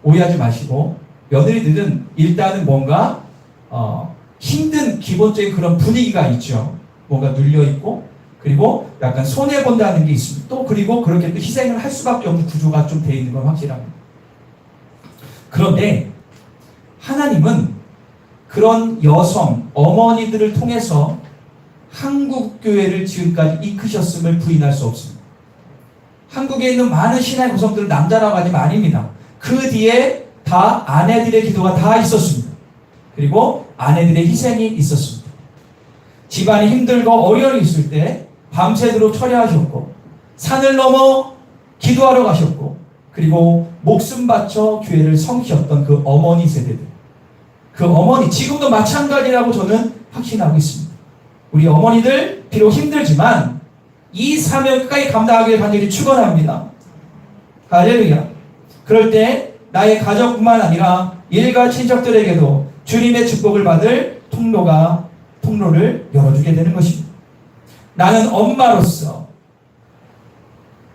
오해하지 마시고 며느리들은 일단은 뭔가 힘든 기본적인 그런 분위기가 있죠. 뭔가 눌려있고 그리고 약간 손해본다는 게 있습니다. 또 그리고 그렇게 또 희생을 할 수밖에 없는 구조가 좀 되어 있는 건 확실합니다. 그런데 하나님은 그런 여성, 어머니들을 통해서 한국 교회를 지금까지 이끄셨음을 부인할 수 없습니다. 한국에 있는 많은 신앙의 구성들은 남자라고 하지만 아닙니다. 그 뒤에 다 아내들의 기도가 다 있었습니다. 그리고 아내들의 희생이 있었습니다. 집안이 힘들고 어려움이 있을 때 밤새도록 처리하셨고 산을 넘어 기도하러 가셨고 그리고 목숨 바쳐 교회를 섬기셨던 그 어머니 세대들, 그 어머니 지금도 마찬가지라고 저는 확신하고 있습니다. 우리 어머니들 비록 힘들지만 이 사명 끝까지 감당하기를 간절히 축원합니다. 할렐루야. 그럴 때 나의 가족뿐만 아니라 일가 친척들에게도 주님의 축복을 받을 통로를 열어주게 되는 것입니다. 나는 엄마로서,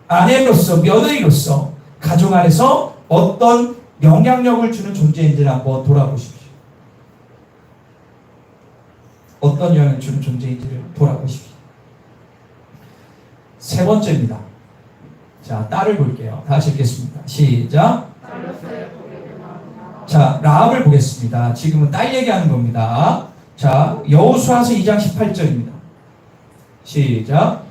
아내로서, 며느리로서 가정 안에서 어떤 영향력을 주는 존재인지를 한번 돌아보십시오. 어떤 영향을 주는 존재인지를 돌아보십시오. 세 번째입니다. 자, 딸을 볼게요. 다시 읽겠습니다. 시작. 자, 라합을 보겠습니다. 지금은 딸 얘기하는 겁니다. 자, 여호수아서 2장 18절입니다. 시작.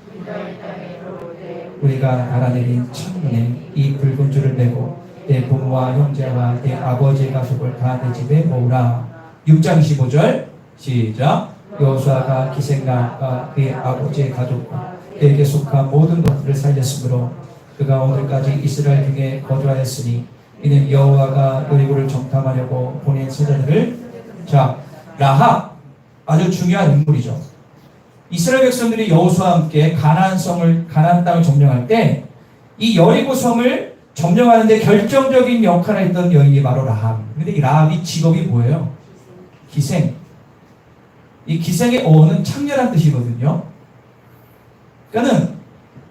우리가 알아내린 창문에 이 붉은 줄을 메고 내 부모와 형제와 내 아버지의 가족을 다 내 집에 모으라. 6장 25절 시작. 여호수아가 기생나과 그의 아버지의 가족과 그에게 속한 모든 것들을 살렸으므로 그가 오늘까지 이스라엘 중에 거주하였으니 이는 여호와가 여리고를 정탐하려고 보낸 사자들을. 자, 라합 아주 중요한 인물이죠. 이스라엘 백성들이 여호수아와 함께 가나안 땅을 점령할 때 이 여리고 성을 점령하는 데 결정적인 역할을 했던 여인이 바로 라합입니다. 근데 이 라합이 직업이 뭐예요? 기생. 이 기생의 어원은 창녀란 뜻이거든요. 그러니까는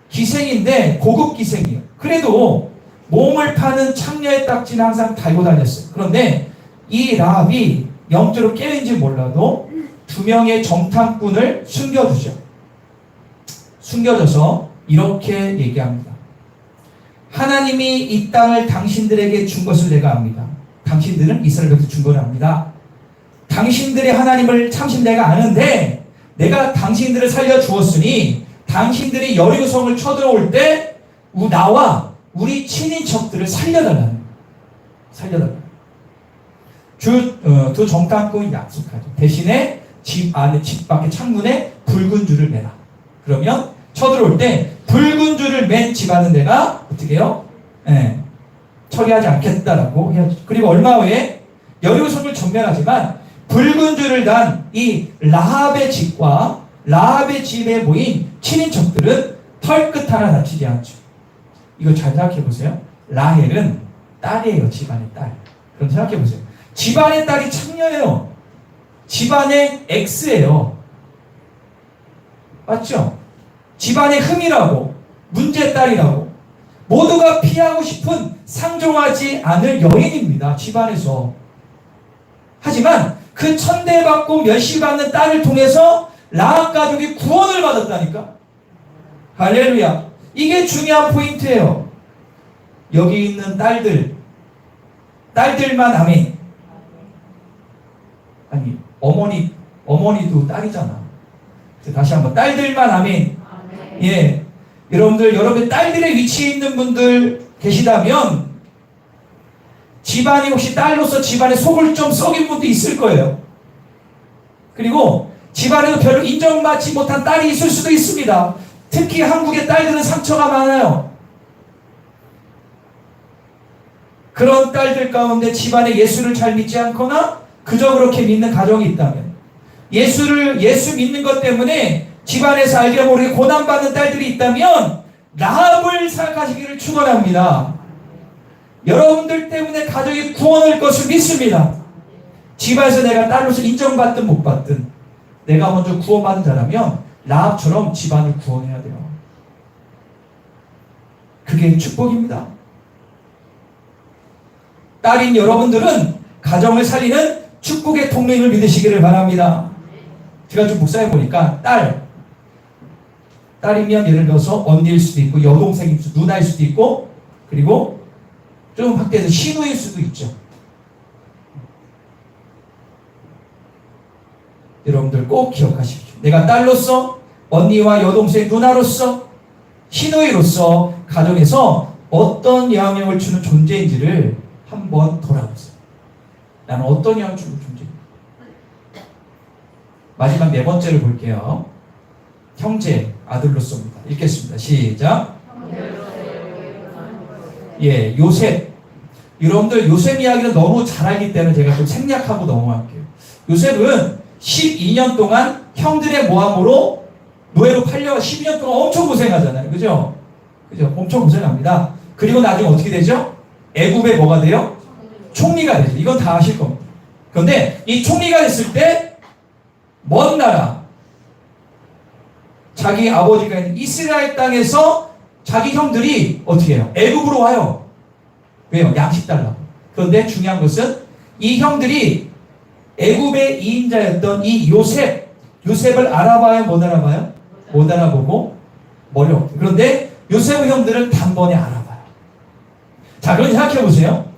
기생인데 고급 기생이에요. 그래도 몸을 파는 창녀의 딱지는 항상 달고 다녔어요. 그런데 이 라합이 영적으로 깨어있는지 몰라도 두 명의 정탐꾼을 숨겨두죠. 숨겨져서 이렇게 얘기합니다. 하나님이 이 땅을 당신들에게 준 것을 내가 압니다. 당신들은 이스라엘 백성 준 걸 압니다. 당신들의 하나님을 참신 내가 아는데 내가 당신들을 살려주었으니 당신들이 여리고 성을 쳐들어올 때 나와 우리 친인척들을 살려달라는 두 정탐꾼이 약속하죠. 대신에 집 밖에 창문에 붉은 줄을 매라. 그러면 쳐들어올 때 붉은 줄을 맨 집안은 내가 어떻게 해요? 처리하지 않겠다라고 해야죠. 그리고 얼마 후에 여리고 성을 점령하지만 붉은 줄을 단 이 라합의 집과 라합의 집에 모인 친인척들은 털끝 하나 다치지 않죠. 이거 잘 생각해 보세요. 라헬은 딸이에요. 집안의 딸. 그럼 생각해 보세요. 집안의 딸이 창녀예요. 집안의 X예요. 맞죠? 집안의 흠이라고, 문제딸이라고, 모두가 피하고 싶은 상종하지 않을 여인입니다. 집안에서. 하지만 그 천대받고 멸시받는 딸을 통해서 라합 가족이 구원을 받았다니까. 할렐루야. 이게 중요한 포인트예요. 여기 있는 딸들만 아멘. 아니, 어머니도 딸이잖아. 다시 한번 딸들만 아멘. 예. 여러분들, 여러분의 딸들의 위치에 있는 분들 계시다면 집안이 혹시 딸로서 집안에 속을 좀 썩인 분도 있을 거예요. 그리고 집안에도 별로 인정받지 못한 딸이 있을 수도 있습니다. 특히 한국의 딸들은 상처가 많아요. 그런 딸들 가운데 집안에 예수를 잘 믿지 않거나 그저 그렇게 믿는 가정이 있다면, 예수 믿는 것 때문에 집안에서 알게 모르게 고난받는 딸들이 있다면 라합을 생각하시기를 축원합니다. 여러분들 때문에 가정이 구원할 것을 믿습니다. 집안에서 내가 딸로서 인정받든 못 받든 내가 먼저 구원받은 자라면 라합처럼 집안을 구원해야 돼요. 그게 축복입니다. 딸인 여러분들은 가정을 살리는 축복의 통로임을 믿으시기를 바랍니다. 제가 좀 묵상해 보니까 딸이면 예를 들어서 언니일 수도 있고 여동생일 수도, 누나일 수도 있고, 그리고 좀 확대해서 신우일 수도 있죠. 여러분들 꼭 기억하십시오. 내가 딸로서, 언니와 여동생, 누나로서, 신우이로서 가정에서 어떤 영향력을 주는 존재인지를 한번 돌아보세요. 나는 어떤 영향을 주는 존재인가? 마지막 네 번째를 볼게요. 형제, 아들로서입니다. 읽겠습니다. 시작. 예, 요셉. 여러분들 요셉 이야기는 너무 잘 알기 때문에 제가 좀 생략하고 넘어갈게요. 요셉은 12년 동안 형들의 모함으로 노예로 팔려 12년 동안 엄청 고생하잖아요. 그죠? 엄청 고생합니다. 그리고 나중에 어떻게 되죠? 애굽의 뭐가 돼요? 총리가 되죠. 이건 다 아실 겁니다. 그런데 이 총리가 됐을 때 먼 나라, 자기 아버지가 있는 이스라엘 땅에서 자기 형들이 어떻게 해요? 애굽으로 와요. 왜요? 양식 달라고. 그런데 중요한 것은 이 형들이 애굽의 2인자였던 이 요셉을 알아봐요? 못 알아봐요? 못 알아보고 머리 없대요. 그런데 요셉의 형들은 단번에 알아봐요. 자, 그럼 생각해 보세요.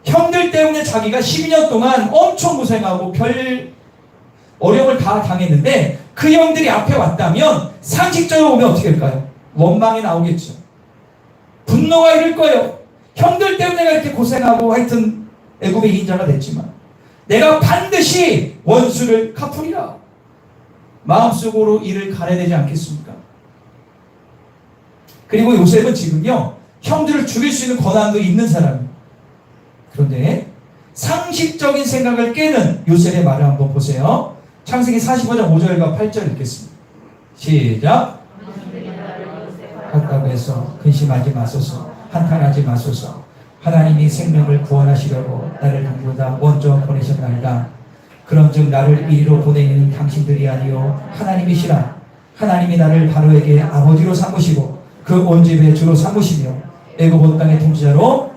형들 때문에 자기가 12년 동안 엄청 고생하고 별 어려움을 다 당했는데 그 형들이 앞에 왔다면 상식적으로 보면 어떻게 될까요? 원망이 나오겠죠. 분노가 이를 거예요. 형들 때문에 내가 이렇게 고생하고 하여튼 애굽의 2인자가 됐지만 내가 반드시 원수를 갚으리라. 마음속으로 이를 가려야 되지 않겠습니까? 그리고 요셉은 지금요, 형들을 죽일 수 있는 권한도 있는 사람이에요. 그런데 상식적인 생각을 깨는 요셉의 말을 한번 보세요. 창세기 45장 5절과 8절 읽겠습니다. 시작. 갔다고 해서 근심하지 마소서, 한탄하지 마소서. 하나님이 생명을 구원하시려고 나를 당보다 먼저 보내셨나이다. 그런즉 나를 이리로 보내는 당신들이 아니요 하나님이시라. 하나님이 나를 바로에게 아버지로 삼으시고 그 온 집의 주로 삼으시며 애굽 온 땅의 통치자로.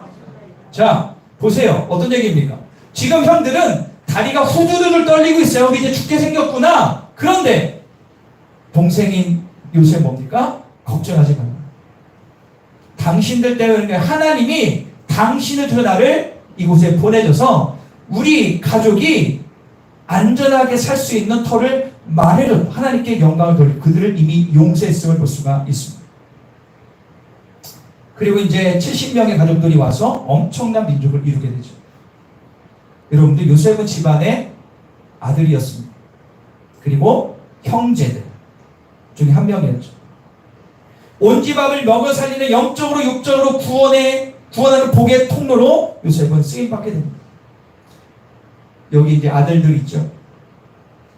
자, 보세요. 어떤 얘기입니까? 지금 형들은 다리가 후두두들 떨리고 있어요. 이제 죽게 생겼구나. 그런데 동생인 요셉 뭡니까? 걱정하지 말라. 당신들 때문에 하나님이 당신을 통해 나를 이곳에 보내줘서 우리 가족이 안전하게 살 수 있는 터를 마련해 하나님께 영광을 돌리고 그들을 이미 용서했음을 볼 수가 있습니다. 그리고 이제 70명의 가족들이 와서 엄청난 민족을 이루게 되죠. 여러분들 요셉은 집안의 아들이었습니다. 그리고 형제들 중에 한 명이었죠. 온 집안을 먹여 살리는 영적으로 육적으로 구원하는 복의 통로로 요셉은 쓰임받게 됩니다. 여기 이제 아들들 있죠.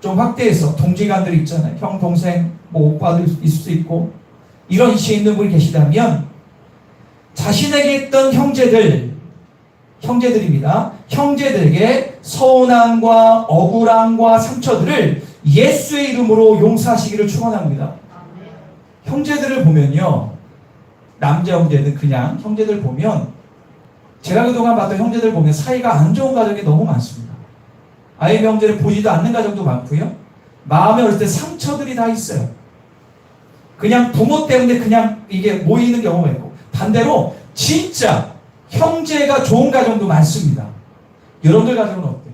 좀 확대해서 동지간들 있잖아요. 형, 동생, 뭐 오빠도 있을 수 있고 이런 이슈에 있는 분이 계시다면 자신에게 있던 형제들입니다. 형제들에게 서운함과 억울함과 상처들을 예수의 이름으로 용서하시기를 축원합니다. 형제들을 보면요, 남자 형제는 그냥 형제들 보면 제가 그동안 봤던 형제들 보면 사이가 안 좋은 가정이 너무 많습니다. 아예 형제를 보지도 않는 가정도 많고요. 마음에 어릴 때 상처들이 다 있어요. 그냥 부모 때문에 그냥 이게 모이는 경우가 있고 반대로 진짜 형제가 좋은 가정도 많습니다. 여러분들 가정은 어때요?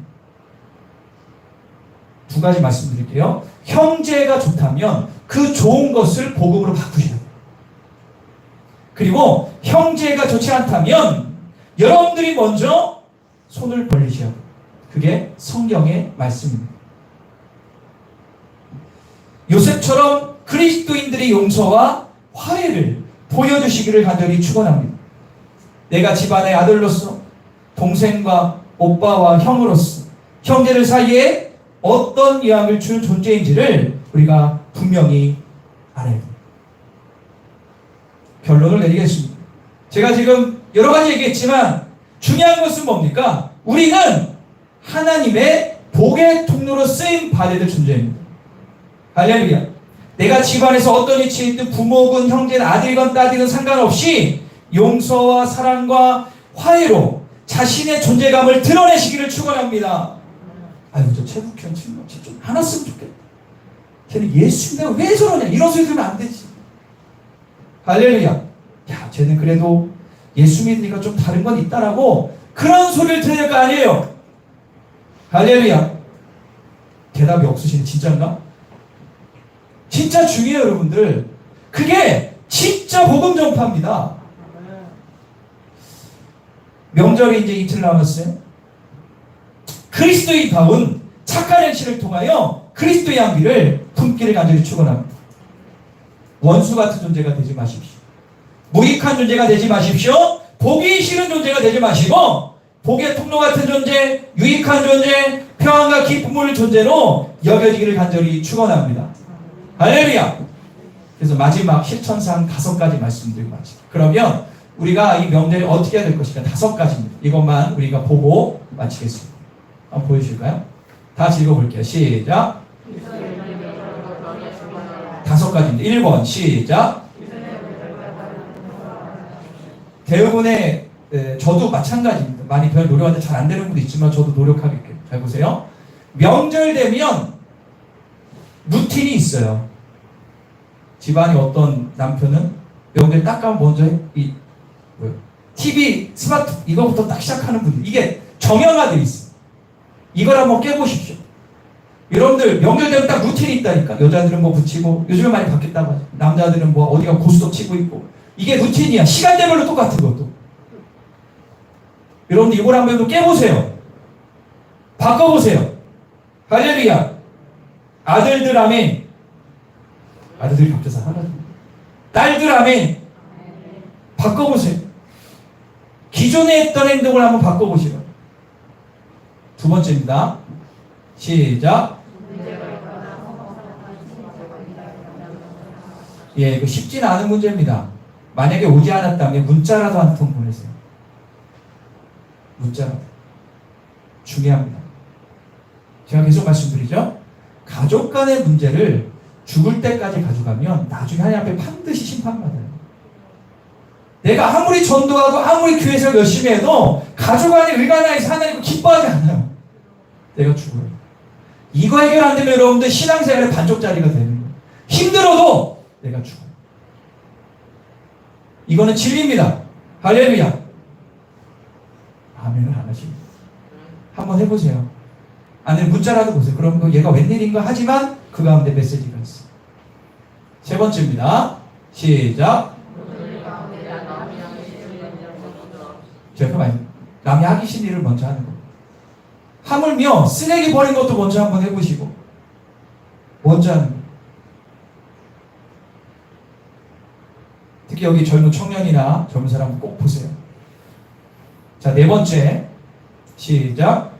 두 가지 말씀드릴게요. 형제가 좋다면 그 좋은 것을 복음으로 바꾸셔야 돼요. 그리고 형제가 좋지 않다면 여러분들이 먼저 손을 벌리셔야 돼요. 그게 성경의 말씀입니다. 요셉처럼 그리스도인들의 용서와 화해를 보여주시기를 간절히 축원합니다. 내가 집안의 아들로서 동생과 오빠와 형으로서 형제들 사이에 어떤 영향을 줄 존재인지를 우리가 분명히 알아야 됩니다. 결론을 내리겠습니다. 제가 지금 여러 가지 얘기했지만 중요한 것은 뭡니까? 우리는 하나님의 복의 통로로 쓰임 받아야 될 존재입니다. 할렐루야. 내가 집안에서 어떤 위치에 있든 부모건 형제는 아들이건 딸이건 상관없이 용서와 사랑과 화해로 자신의 존재감을 드러내시기를 축원합니다. 아유, 저 최국현 친구 좀 안 왔으면 좋겠다. 쟤는 예수 내가 왜 저러냐 이런 소리 들으면 안 되지. 할렐루야. 야, 쟤는 그래도 예수 믿으니까 좀 다른 건 있다라고 그런 소리를 들어야 될 거 아니에요. 할렐루야. 대답이 없으시네. 진짜인가? 진짜 중요해요, 여러분들. 그게 진짜 복음 전파입니다. 명절이 이제 이틀 남았어요. 그리스도인다운 착한 행실을 통하여 그리스도의 향기를 품기를 간절히 축원합니다. 원수 같은 존재가 되지 마십시오. 무익한 존재가 되지 마십시오. 보기 싫은 존재가 되지 마시고 복의 통로 같은 존재, 유익한 존재, 평안과 기쁨을 존재로 여겨지기를 간절히 축원합니다. 할렐루야. 그래서 마지막 실천사항 5가지 말씀드리고 마칩니다. 그러면 우리가 이 명절에 어떻게 해야 될 것인가 5가지입니다. 이것만 우리가 보고 마치겠습니다. 한번 보여주실까요? 다 같이 읽어볼게요. 시작. 5가지입니다. 1번 시작. 대부분의 저도 마찬가지입니다. 많이 별 노력하는데 잘 안 되는 분도 있지만 저도 노력하겠게요. 잘 보세요. 명절 되면 루틴이 있어요. 집안이 어떤 남편은 명절 딱 가면 먼저 TV, 스마트 이거부터 딱 시작하는 분들 이게 정형화되어 있어요. 이걸 한번 깨보십시오. 여러분들 명절 되면 딱 루틴이 있다니까. 여자들은 뭐 붙이고 요즘에 많이 바뀌었다고 하죠. 남자들은 뭐 어디가 고스톱 치고 있고 이게 루틴이야. 시간대별로 똑같은 것도. 여러분들 이걸 한번 깨보세요. 바꿔보세요. 할렐루야. 아들들 아멘. 아들들이 바뀌어서 하나님. 딸들 아멘. 바꿔보세요. 기존에 했던 행동을 한번 바꿔보시라. 2번째입니다. 시작. 예, 이거 쉽지는 않은 문제입니다. 만약에 오지 않았다면 문자라도 한 통 보내세요. 문자라도. 중요합니다. 제가 계속 말씀드리죠. 가족 간의 문제를 죽을 때까지 가져가면 나중에 하나님 앞에 반드시 심판받아요. 내가 아무리 전도하고 아무리 교회에서 열심히 해도 가족 안에 의간하에서 하나님을 기뻐하지 않아요. 내가 죽어요. 이거 해결 안 되면 여러분들 신앙생활의 반쪽짜리가 되는 거예요. 힘들어도 내가 죽어요. 이거는 진리입니다. 할렐루야. 아멘을 안 하십니다. 한번 해보세요. 아니면 문자라도 보세요. 그럼 얘가 웬일인가 하지만 그 가운데 메시지가 있어요. 3번째입니다. 시작. 제가 남이 하기 싫은 일을 먼저 하는 겁니다. 하물며 쓰레기 버린 것도 먼저 한번 해보시고 먼저 하는 거예요. 특히 여기 젊은 청년이나 젊은 사람 꼭 보세요. 자, 4번째 시작.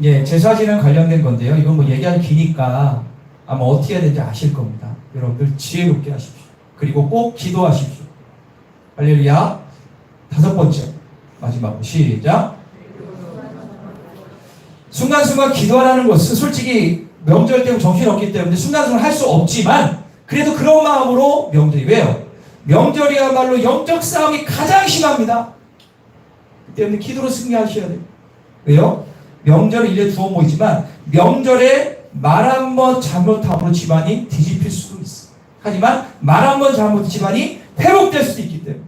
예, 제사지랑 관련된 건데요. 이건 뭐 얘기하기 기니까 아마 어떻게 해야 되는지 아실 겁니다. 여러분들 지혜롭게 하십시오. 그리고 꼭 기도하십시오. 할렐루야. 5번째 마지막으로 시작. 순간순간 기도하라는 것은 솔직히 명절 때문에 정신없기 때문에 순간순간 할 수 없지만 그래도 그런 마음으로 명절이 왜요? 명절이야말로 영적 싸움이 가장 심합니다. 그 때문에 기도로 승리하셔야 돼요. 왜요? 명절은 1년에 2번 모이지만 명절에 말 한 번 잘못함으로 집안이 뒤집힐 수도 있어. 하지만 말 한 번 잘못 집안이 회복될 수도 있기 때문에.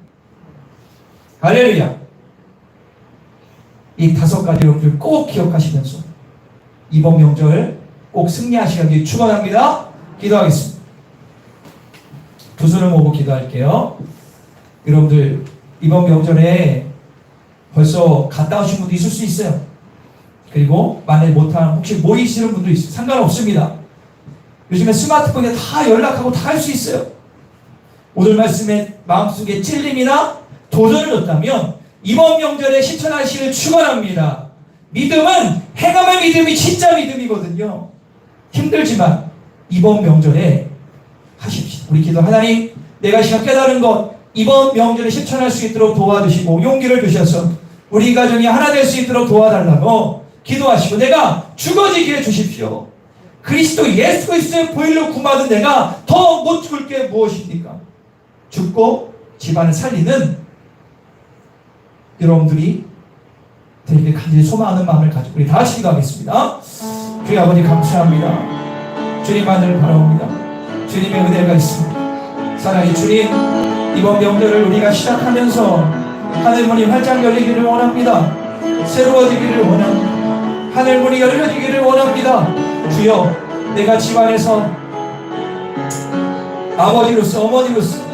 할렐루야. 이 5가지 여러분들 꼭 기억하시면서 이번 명절 꼭 승리하시길 축원합니다. 기도하겠습니다. 두 손을 모으고 기도할게요. 여러분들 이번 명절에 벌써 갔다 오신 분도 있을 수 있어요. 그리고 만약에 못하면 혹시 모이시는 분도 있어요. 상관없습니다. 요즘에 스마트폰에 다 연락하고 다 할 수 있어요. 오늘 말씀에 마음속에 찔림이나 도전을 줬다면 이번 명절에 실천하시길 축원합니다. 믿음은 행함의 믿음이 진짜 믿음이거든요. 힘들지만 이번 명절에 하십시오. 우리 기도 하나님, 내가 시간 깨달은 것 이번 명절에 실천할 수 있도록 도와주시고 용기를 주셔서 우리 가정이 하나 될 수 있도록 도와달라고 기도하시고 내가 죽어지게 해주십시오. 그리스도 예수 그리스도의 보혈로 구받은 내가 더 못 죽을 게 무엇입니까? 죽고 집안을 살리는 여러분들이 되게 간절히 소망하는 마음을 가지고 우리 다 같이 기도하겠습니다. 주의 아버지 감사합니다. 주님만을 바라옵니다. 주님의 은혜가 있습니다. 사랑의 주님, 이번 명절을 우리가 시작하면서 하늘문이 활짝 열리기를 원합니다. 새로워지기를 원합니다. 하늘문이 열려지기를 원합니다. 주여, 내가 집안에서 아버지로서 어머니로서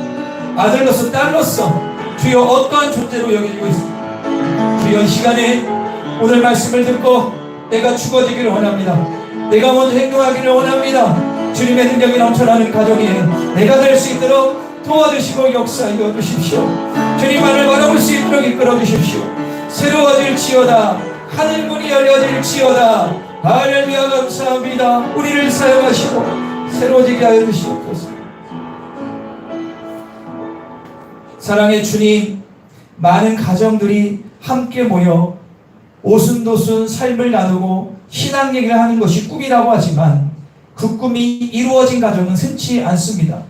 아들로서 딸로서 주여 어떠한 존재로 여기고 있습니다. 주여 이 시간에 오늘 말씀을 듣고 내가 죽어지기를 원합니다. 내가 먼저 행동하기를 원합니다. 주님의 능력이 넘쳐나는 가정에 내가 될 수 있도록 도와주시고 역사하여 주십시오. 주님만을 바라볼 수 있도록 이끌어 주십시오. 새로워질지어다. 하늘문이 열려질지어다. 할렐루야 감사합니다. 우리를 사용하시고 새로워지게 하여 주시옵소서. 사랑의 주님, 많은 가정들이 함께 모여 오순도순 삶을 나누고 신앙 얘기를 하는 것이 꿈이라고 하지만 그 꿈이 이루어진 가정은 흔치 않습니다.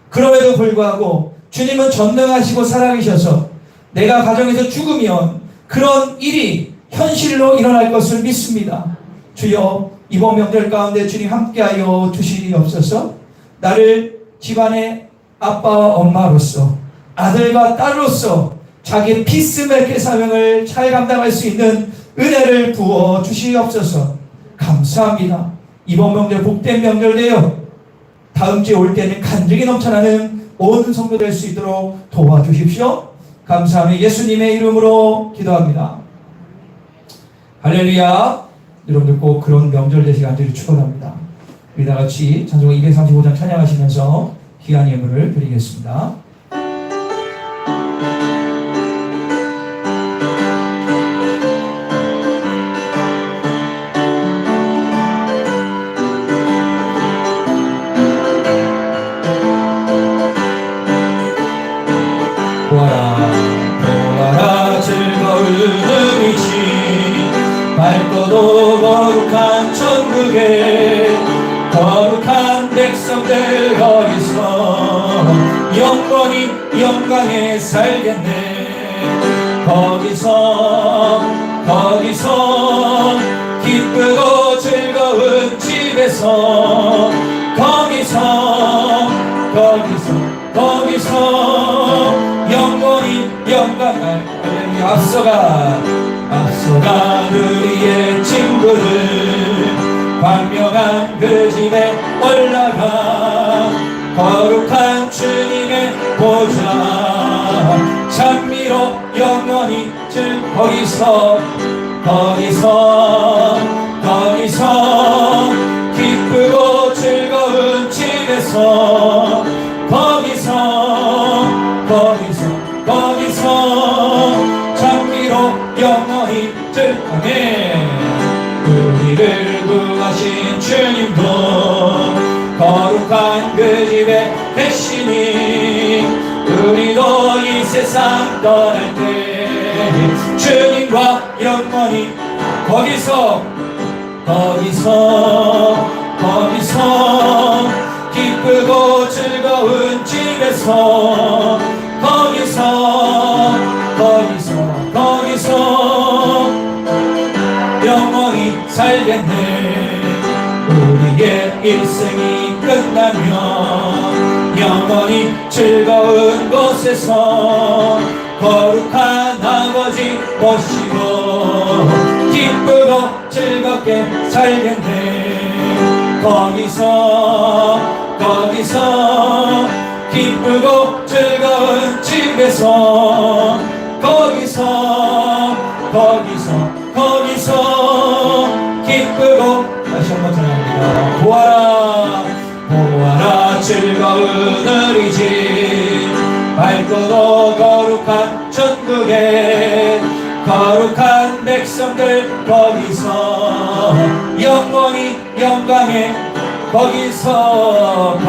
그럼에도 불구하고 주님은 전능하시고 살아계셔서 내가 가정에서 죽으면 그런 일이 현실로 일어날 것을 믿습니다. 주여, 이번 명절 가운데 주님 함께하여 주시옵소서. 나를 집안의 아빠와 엄마로서 아들과 딸로서 자기 피스메이커 사명을 잘 감당할 수 있는 은혜를 부어 주시옵소서. 감사합니다. 이번 명절 복된 명절 되어 다음 주에 올 때는 간증이 넘쳐나는 온 성도 될 수 있도록 도와주십시오. 감사하며 예수님의 이름으로 기도합니다. 할렐루야. 여러분들 꼭 그런 명절 되시길 간절히 축원합니다. 우리 다 같이 찬송가 235장 찬양하시면서 귀한 예물을 드리겠습니다. 보아라 즐거운 의지 밝고도 거룩한 천국에 거룩한 백성들 거기서 영원히 영광에 살겠네. 거기서 기쁘고 즐거운 집에서 거기서 영원히 영광을 앞서가 우리의 친구들 광명한 그 집에 올라가 거룩한 주님의 보좌 찬미로 영원히 거기서 기쁘고 즐거운 집에서 거기서 장미로 영원히 즐거네. 우리를 구하신 주님도 거룩한 그 집에 계시니 우리도 이 세상 떠날 때 주님과 영원히 거기서 기쁘고 즐거운 집에서 거기서 영원히 살겠네. 우리의 일생이 끝나면 영원히 즐거운 곳에서 거룩한 아버지 모시고 기쁘고 즐겁게 살겠네. 거기서 기쁘고 즐거운 집에서 거기서 기쁘고 다시 한번 전합니다. 보아라 즐거운 우리 집 밝고 거룩한 천국에 거룩한 백성들 거기서 영원히 영광에 거기서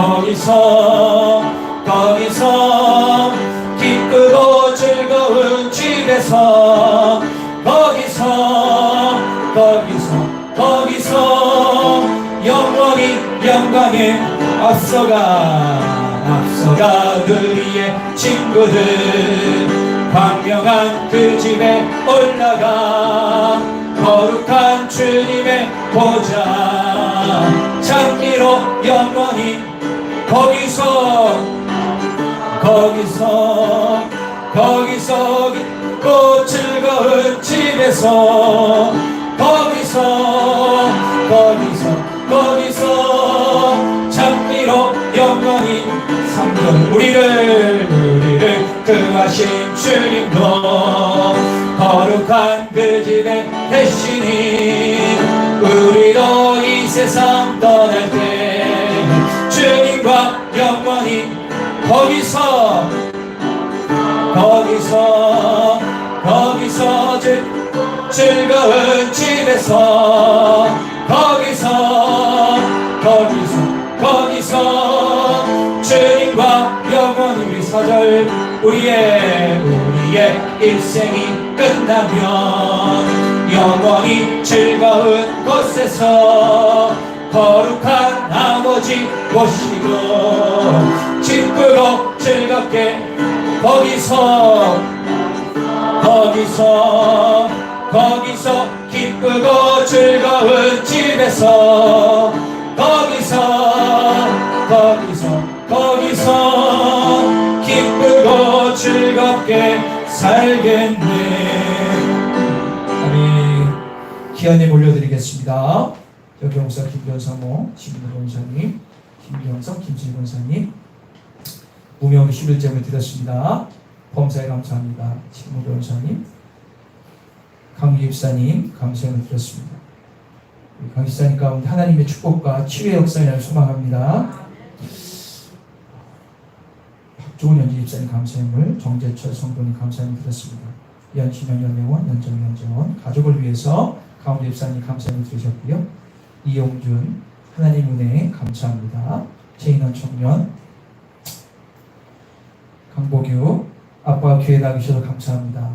기쁘고 즐거운 집에서 거기서 영원히 영광에 앞서가 우리의 친구들 광명한 그 집에 올라가 거룩한 주님의 보좌 장미로 영원히 거기서 깊고 즐거운 집에서 거기서 장미로 영원히 삼전 우리를 구하신 주님도 거룩한 그 집에 계시니 우리도 이 세상 떠날 때 주님과 영원히 거기서 즐거운 집에서 거기서 주님과 영원히 우리 4절 우리의 일생이 끝나면 영원히 즐거운 곳에서 거룩한 아버지 모시고 기쁘고 즐겁게 거기서 기쁘고 즐거운 집에서 거기서 기쁘고 즐겁게 살겠네. 우리 기한에 올려드리겠습니다. 여경사 김변사모 김문호 원사님, 김경석 김진희 원사님 무명 11점을 드렸습니다. 범사에 감사합니다. 김문호 원사님, 강기 집사님 감사를 드렸습니다. 강 집사님 가운데 하나님의 축복과 치유의 역사를 소망합니다. 박종훈 연지 집사님 감사함을 정재철 성도님 감사함을 드렸습니다. 연신영 연명원, 연정 연정원 가족을 위해서 가운데 집사님 감사함을 드리셨고요. 이용준 하나님 은혜 감사합니다. 최인원 청년 강보규 아빠가 교회 나가셔서 감사합니다.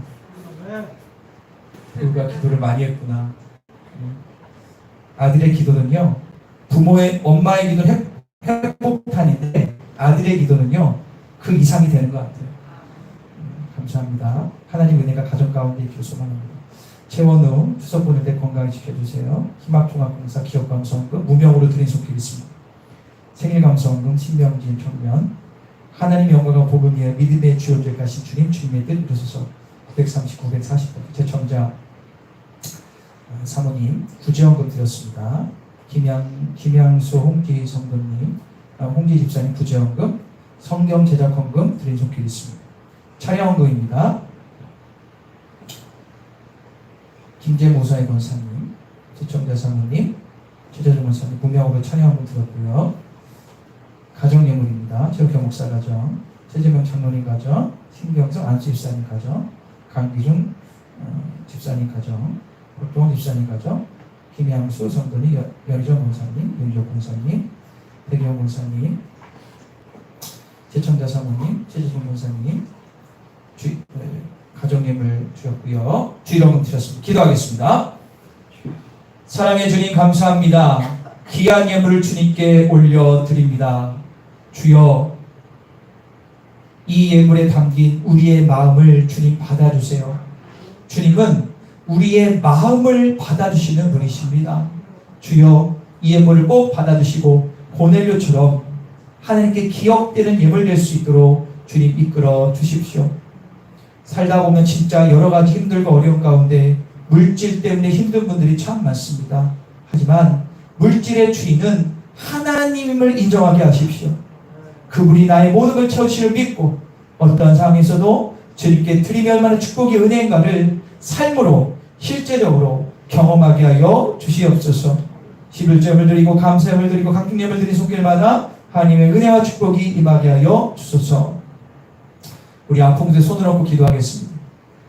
우리가 기도를 많이 했구나. 아들의 기도는요, 엄마의 기도는 핵폭탄인데 아들의 기도는요 그 이상이 되는 것 같아요. 감사합니다. 하나님 은혜가 가정 가운데 있기를 소망합니다. 최원우 추석 보낼 때 건강히 지켜주세요. 희망통합공사 기업감사원금 무명으로 드린 손길있습니다. 생일감사원금 신명진 청년 하나님 영광과 복음 위에 믿음의 주요될 가신 주님의 뜻 이루소서. 939, 940번 제청자 사모님 구제원금 드렸습니다. 김양수 홍기 성도님, 홍기 집사님 구제원금, 성경 제작헌금 드린 손길 있습니다. 차량헌금입니다. 김재모사의 권사님, 제청자 사모님, 최재준 권사님 무명으로 차량헌금 드렸고요. 가정예물입니다. 최욱경 목사 가정, 최재명 장로님 가정, 신경성 안수 집사님 가정, 강기중 집사님 가정, 박동원 집사님 가정, 김양수 성도님, 연희정 권사님, 윤조 권사님, 백영 권사님, 제청자 사모님, 최지성 권사님 가정예물 주셨고요. 주일헌금 드렸습니다. 기도하겠습니다. 사랑의 주님 감사합니다. 귀한 예물을 주님께 올려드립니다. 주여, 이 예물에 담긴 우리의 마음을 주님 받아주세요. 주님은 우리의 마음을 받아주시는 분이십니다. 주여, 이 예물을 꼭 받아주시고 고넬료처럼 하나님께 기억되는 예물 될 수 있도록 주님 이끌어 주십시오. 살다 보면 진짜 여러 가지 힘들고 어려운 가운데 물질 때문에 힘든 분들이 참 많습니다. 하지만 물질의 주인은 하나님을 인정하게 하십시오. 그분이 나의 모든 걸 채우시를 믿고 어떠한 상황에서도 주님께 드리며 얼마나 축복의 은혜인가를 삶으로 실제적으로 경험하게 하여 주시옵소서. 11점을 드리고 감사함을 드리고 강중념을 드린 손길마다 하나님의 은혜와 축복이 임하게 하여 주소서. 우리 아픔에 손을 얹고 기도하겠습니다.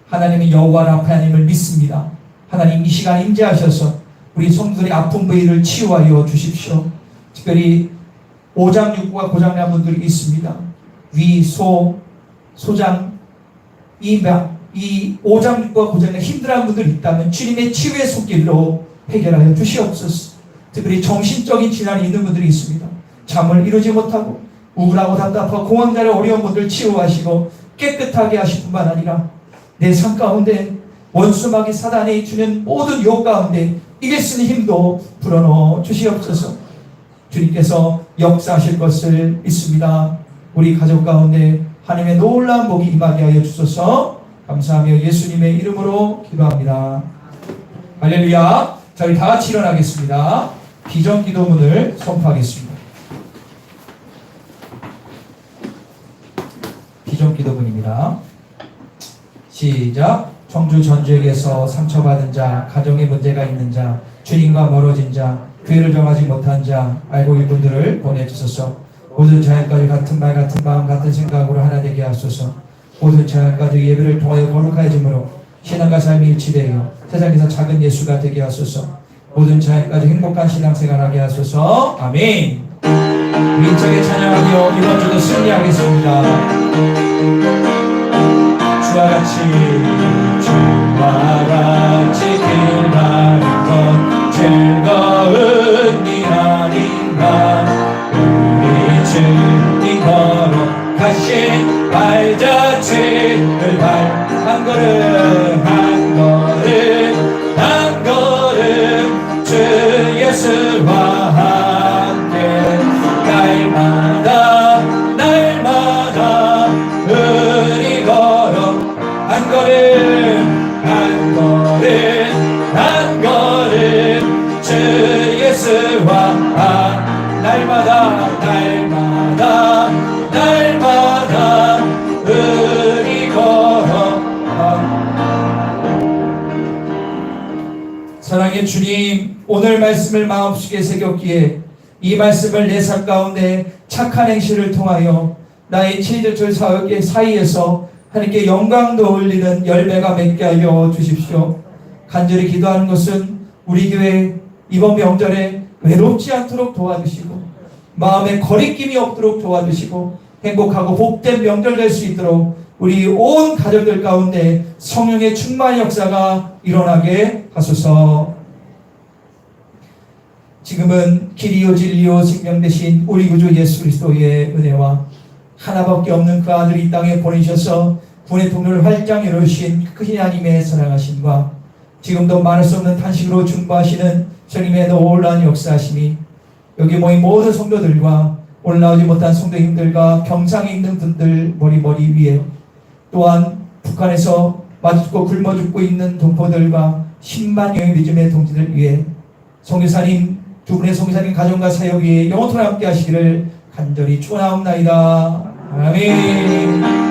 하나님은 여호와 라파 하나님을 믿습니다. 하나님 이 시간 임재하셔서 우리 성도들의 아픈 부위를 치유하여 주십시오. 특별히 오장육부가 고장난 분들이 있습니다. 위, 소장, 이 오장육부가 고장난 힘들어하는 분들이 있다면 주님의 치유의 손길로 해결하여 주시옵소서. 특별히 정신적인 질환이 있는 분들이 있습니다. 잠을 이루지 못하고 우울하고 답답하고 공황장애 어려운 분들 치유하시고 깨끗하게 하실 뿐만 아니라 내 삶 가운데 원수마귀 사단이 주는 모든 유혹 가운데 이길 수 있는 힘도 불어넣어 주시옵소서. 주님께서 역사하실 것을 믿습니다. 우리 가족 가운데 하나님의 놀라운 복이 임하게 하여 주소서. 감사하며 예수님의 이름으로 기도합니다. 할렐루야. 자, 우리 다 같이 일어나겠습니다. 비전기도문을 선포하겠습니다. 비전기도문입니다. 시작. 청주 전주에게서 상처받은 자, 가정에 문제가 있는 자, 주님과 멀어진 자, 교회를 정하지 못한 자, 알고 있는 분들을 보내주소서. 모든 자연까지 같은 말, 같은 마음, 같은 생각으로 하나 되게 하소서. 모든 자연까지 예배를 통하여 거룩하여짐으로 신앙과 삶이 일치되어 세상에서 작은 예수가 되게 하소서. 모든 자연까지 행복한 신앙생활 하게 하소서. 아멘. 민족의 찬양하며 이번 주도 승리하겠습니다. 주와 같이 길바른 것 즐거운 일 아닌가. 우리 주님 걸어가신 발자취를 한 걸음 한 걸음 한 걸음 주 예수와 함께 날마다 날마다 우리 걸어 한 걸음 한 걸음 한 걸음 주 예수와 날마다 날마다 날마다 우리 걸어. 사랑의 주님, 오늘 말씀을 마음속에 새겼기에 이 말씀을 내 삶 가운데 착한 행실을 통하여 나의 친일절 사역의 사이에서 하나님께 영광도 올리는 열매가 맺게 하여 주십시오. 간절히 기도하는 것은 우리 교회 이번 명절에 외롭지 않도록 도와주시고 마음에 거리낌이 없도록 도와주시고 행복하고 복된 명절 될 수 있도록 우리 온 가족들 가운데 성령의 충만 역사가 일어나게 하소서. 지금은 길이요 진리요 생명 되신 우리 구주 예수 그리스도의 은혜와 하나밖에 없는 그 아들 이 땅에 보내셔서 구원의 통로를 활짝 열어주신 그 하나님의 사랑하심과 지금도 말할 수 없는 탄식으로 중보하시는 주님의 놀라운 역사하심이 여기 모인 모든 성도들과 오늘 나오지 못한 성도님들과 병상에 있는 분들 머리 위에 또한 북한에서 맞고 굶어 죽고 있는 동포들과 10만여의 믿음의 동지들 위해 성교사님 두 분의 성교사님 가정과 사역 위에 영원토록 함께 하시기를 간절히 축원하옵나이다. 아멘.